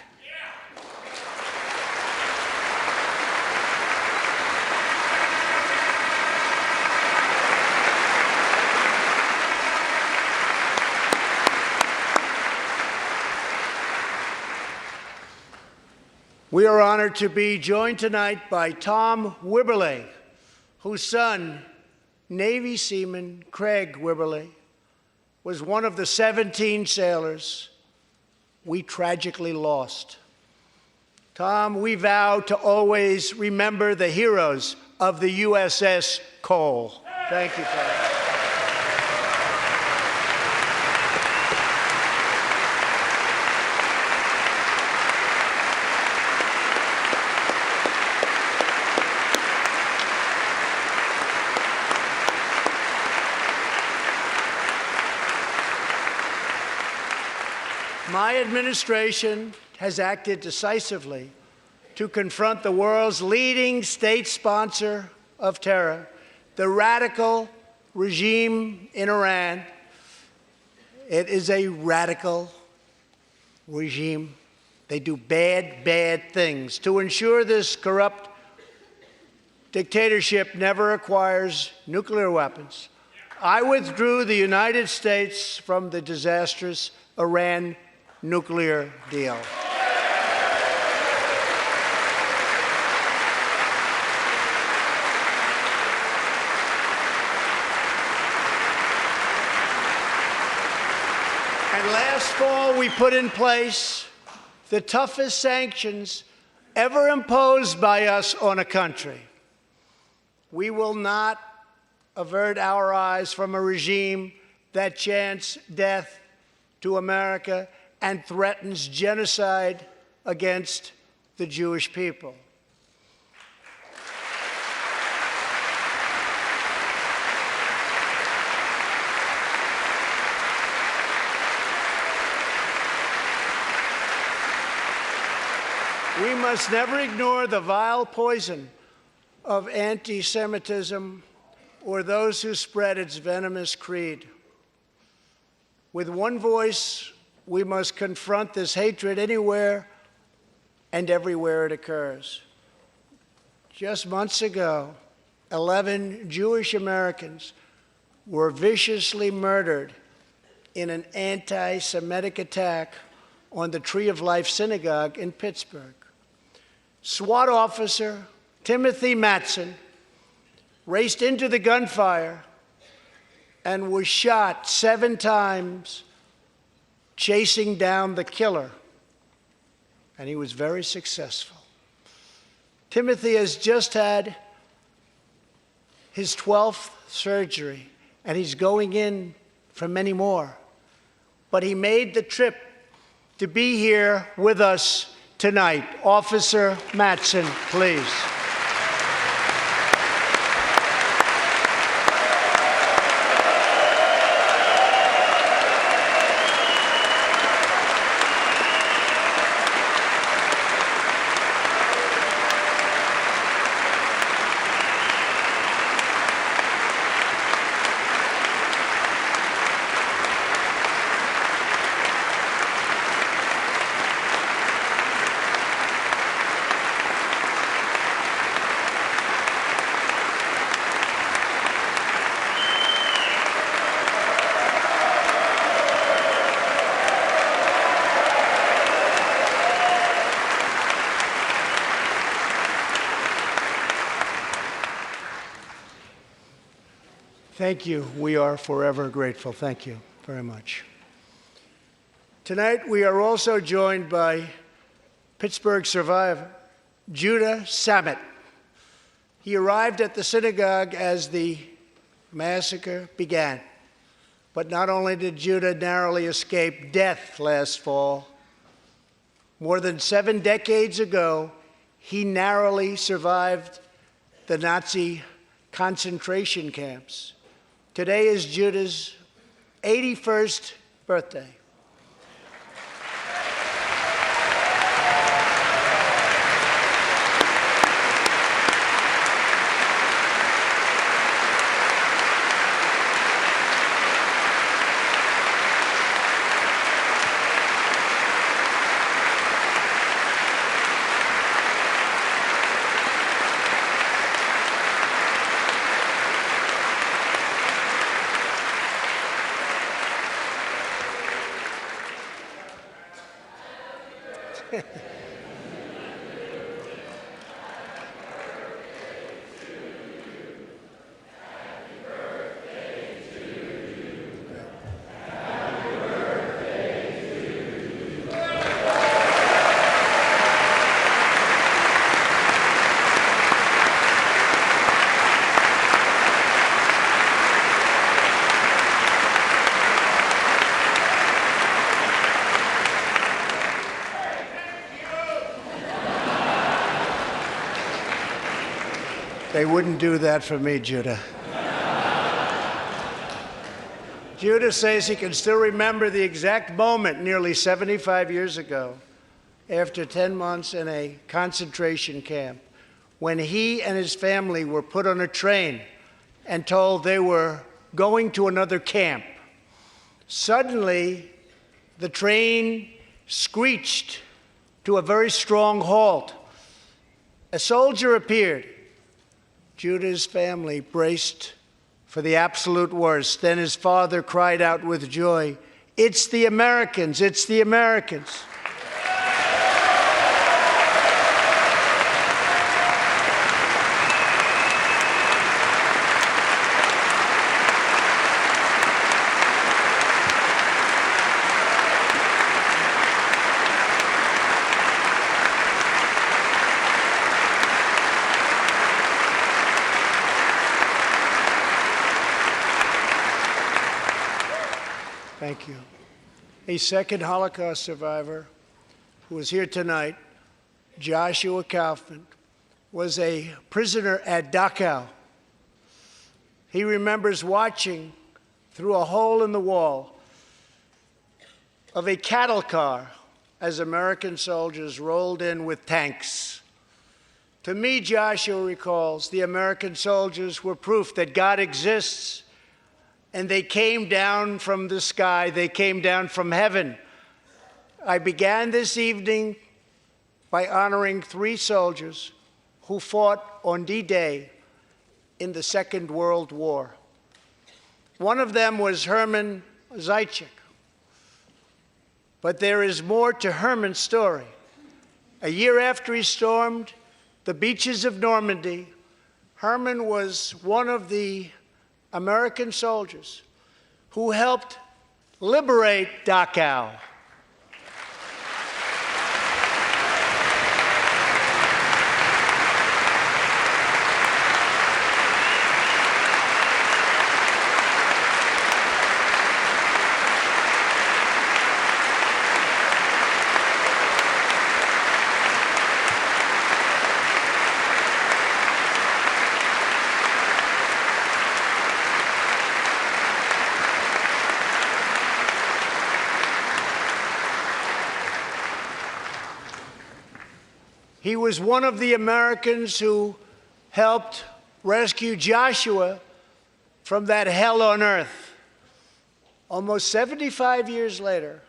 We are honored to be joined tonight by Tom Wibberley, whose son, Navy seaman Craig Wibberley, was one of the 17 sailors we tragically lost. Tom, we vow to always remember the heroes of the USS Cole. Thank you, Tom. My administration has acted decisively to confront the world's leading state sponsor of terror, the radical regime in Iran. It is a radical regime. They do bad, bad things. To ensure this corrupt dictatorship never acquires nuclear weapons, I withdrew the United States from the disastrous Iran nuclear deal. And last fall, we put in place the toughest sanctions ever imposed by us on a country. We will not avert our eyes from a regime that chants death to America and threatens genocide against the Jewish people. We must never ignore the vile poison of anti-Semitism or those who spread its venomous creed. With one voice, we must confront this hatred anywhere and everywhere it occurs. Just months ago, 11 Jewish Americans were viciously murdered in an anti-Semitic attack on the Tree of Life Synagogue in Pittsburgh. SWAT officer Timothy Matson raced into the gunfire and was shot 7 times chasing down the killer, and he was very successful. Timothy has just had his 12th surgery, and he's going in for many more. but he made the trip to be here with us tonight. Officer Mattson, please. Thank you. We are forever grateful. Thank you very much. Tonight, we are also joined by Pittsburgh survivor, Judah Samet. He arrived at the synagogue as the massacre began. But not only did Judah narrowly escape death last fall, more than 7 decades ago, he narrowly survived the Nazi concentration camps. Today is Judah's 81st birthday. They wouldn't do that for me, Judah. Judah says he can still remember the exact moment nearly 75 years ago, after 10 months in a concentration camp, when he and his family were put on a train and told they were going to another camp. Suddenly, the train screeched to a very strong halt. A soldier appeared. Judah's family braced for the absolute worst. Then his father cried out with joy, "It's the Americans! It's the Americans!" Thank you. A second Holocaust survivor who is here tonight, Joshua Kaufman, was a prisoner at Dachau. He remembers watching through a hole in the wall of a cattle car as American soldiers rolled in with tanks. To me, Joshua recalls, the American soldiers were proof that God exists. And they came down from the sky. They came down from heaven. I began this evening by honoring 3 soldiers who fought on D-Day in the Second World War. One of them was Herman Zaitchik. But there is more to Herman's story. A year after he stormed the beaches of Normandy, Herman was one of the American soldiers who helped liberate Dachau. He was one of the Americans who helped rescue Joshua from that hell on earth. Almost 75 years later,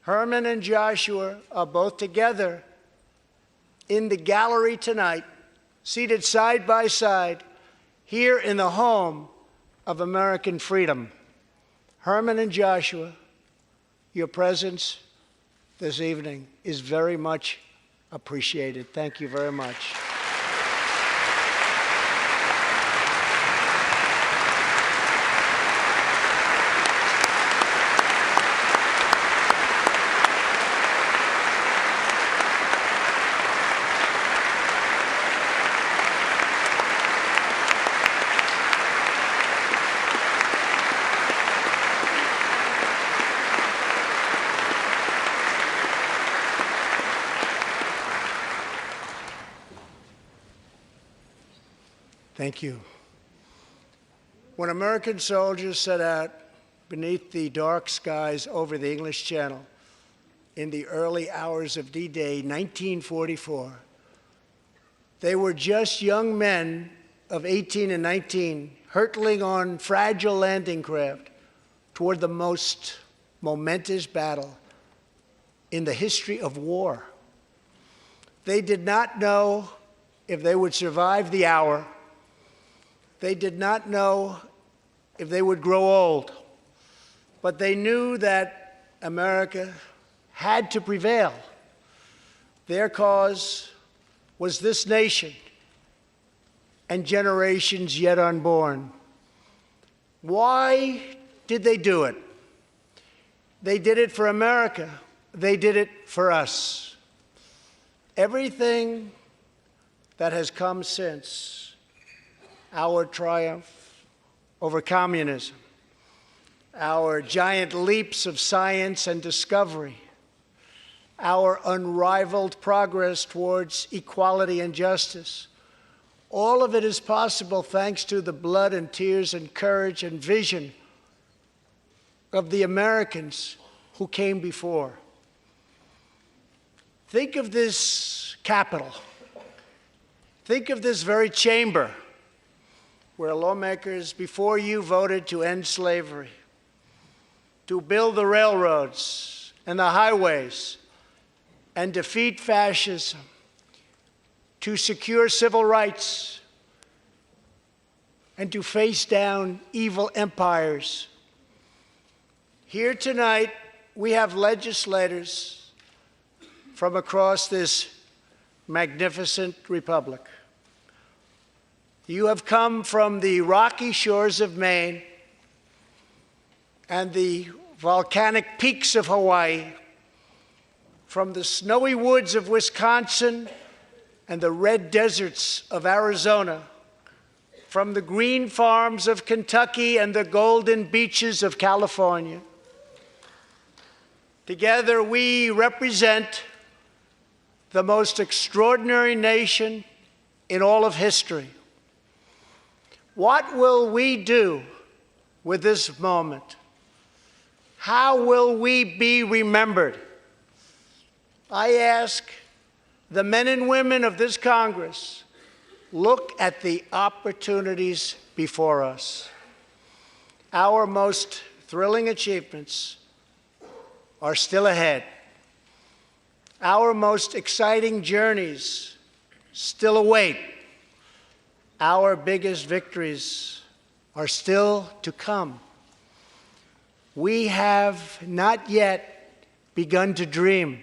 Herman and Joshua are both together in the gallery tonight, seated side by side, here in the home of American freedom. Herman and Joshua, your presence this evening is very much appreciated. Thank you very much. Thank you. When American soldiers set out beneath the dark skies over the English Channel in the early hours of D-Day 1944, they were just young men of 18 and 19 hurtling on fragile landing craft toward the most momentous battle in the history of war. They did not know if they would survive the hour. They did not know if they would grow old, but they knew that America had to prevail. Their cause was this nation and generations yet unborn. Why did they do it? They did it for America. They did it for us. Everything that has come since our triumph over communism, our giant leaps of science and discovery, our unrivaled progress towards equality and justice, all of it is possible thanks to the blood and tears and courage and vision of the Americans who came before. Think of this Capitol. Think of this very chamber where lawmakers before you voted to end slavery, to build the railroads and the highways, and defeat fascism, to secure civil rights, and to face down evil empires. Here tonight, we have legislators from across this magnificent republic. You have come from the rocky shores of Maine and the volcanic peaks of Hawaii, from the snowy woods of Wisconsin and the red deserts of Arizona, from the green farms of Kentucky and the golden beaches of California. Together, we represent the most extraordinary nation in all of history. What will we do with this moment? How will we be remembered? I ask the men and women of this Congress, look at the opportunities before us. Our most thrilling achievements are still ahead. Our most exciting journeys still await. Our biggest victories are still to come. We have not yet begun to dream.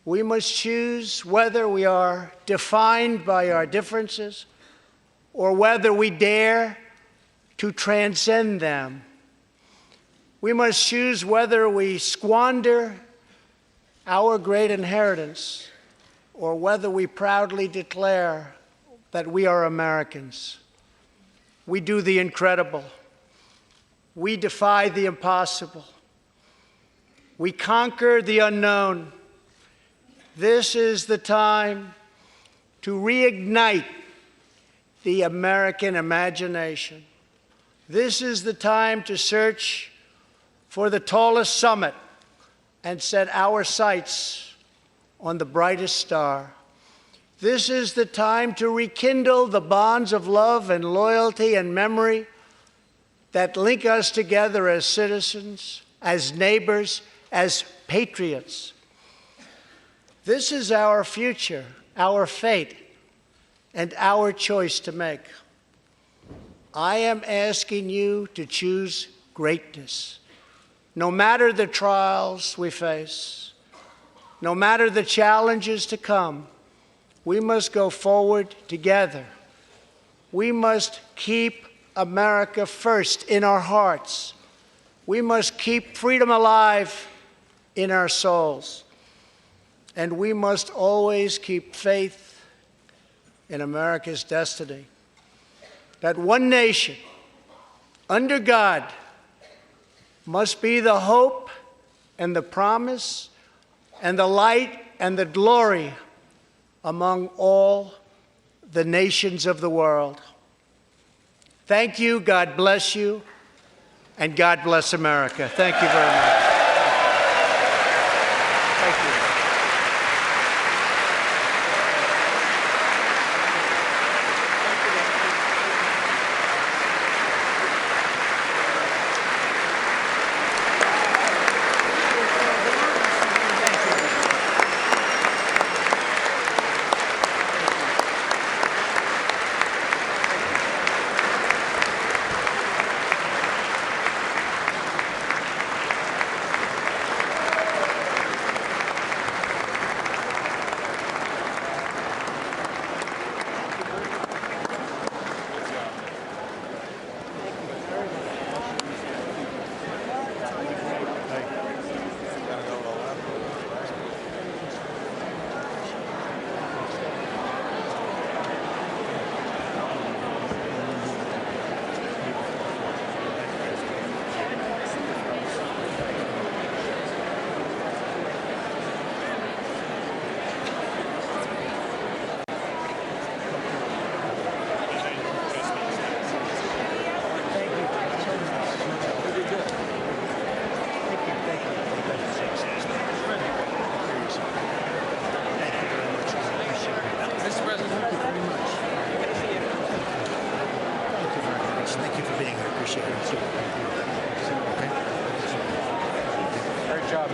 We must choose whether we are defined by our differences or whether we dare to transcend them. We must choose whether we squander our great inheritance or whether we proudly declare that we are Americans. We do the incredible. We defy the impossible. We conquer the unknown. This is the time to reignite the American imagination. This is the time to search for the tallest summit and set our sights on the brightest star. This is the time to rekindle the bonds of love and loyalty and memory that link us together as citizens, as neighbors, as patriots. This is our future, our fate, and our choice to make. I am asking you to choose greatness. No matter the trials we face, no matter the challenges to come, we must go forward together. We must keep America first in our hearts. We must keep freedom alive in our souls. And we must always keep faith in America's destiny. That one nation, under God, must be the hope and the promise and the light and the glory among all the nations of the world. Thank you, God bless you, and God bless America. Thank you very much. Thank you.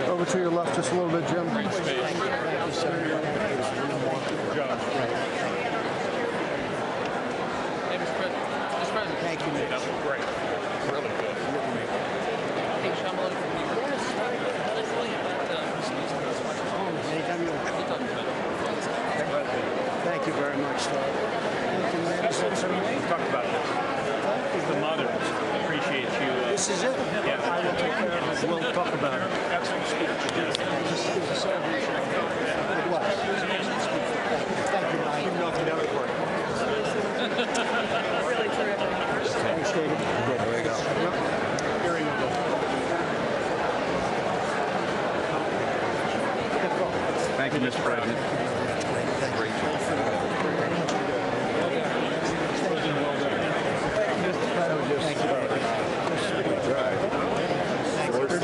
Over to your left just a little bit, Jim. Great space. Good job. Hey, Mr. President. Mr. President. Thank you, Mitch. That was great. Really good. Hey, Sean, I'm looking for you. Thank you very much, Todd. Thank you, man. Let's talk about this. The mothers appreciate you. This is it? Yeah. I will take care of it. We'll talk about it. That's what you did. It was. Thank you, Ryan. Keep milking down the court. Really terrific. Thanks, David. There we go. Hearing of Thank you, Mr. President.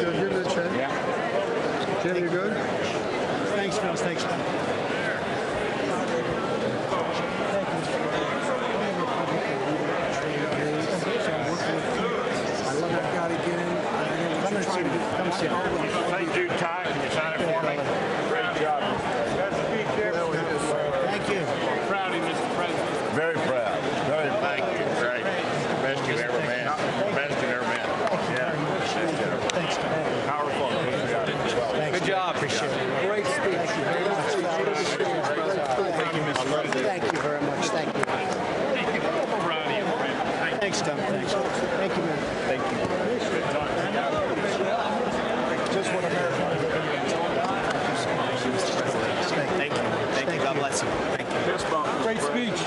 You're good, Chen? Yeah. Chen, you good? Thanks, Phil. Thanks, man. Thank you, Ty. Can you sign it for me? Great job. That's the speech there. Thank you. Proud of you, Mr. President. Very proud. Very thank you. Right. Best you've ever been. Best you've ever been. Yeah. Thanks, man. Powerful. Good job. Appreciate it. Great speech. Thank you very much. Thank you, Mr. President. Thank you very much. Thank you. Proud of you, friend. Thanks, Tom. Thanks. Thank you, man. Thank you. Good talking to you. Just what America. Thank you. Thank you. God bless you. Thank you. Fist bump. Great speech.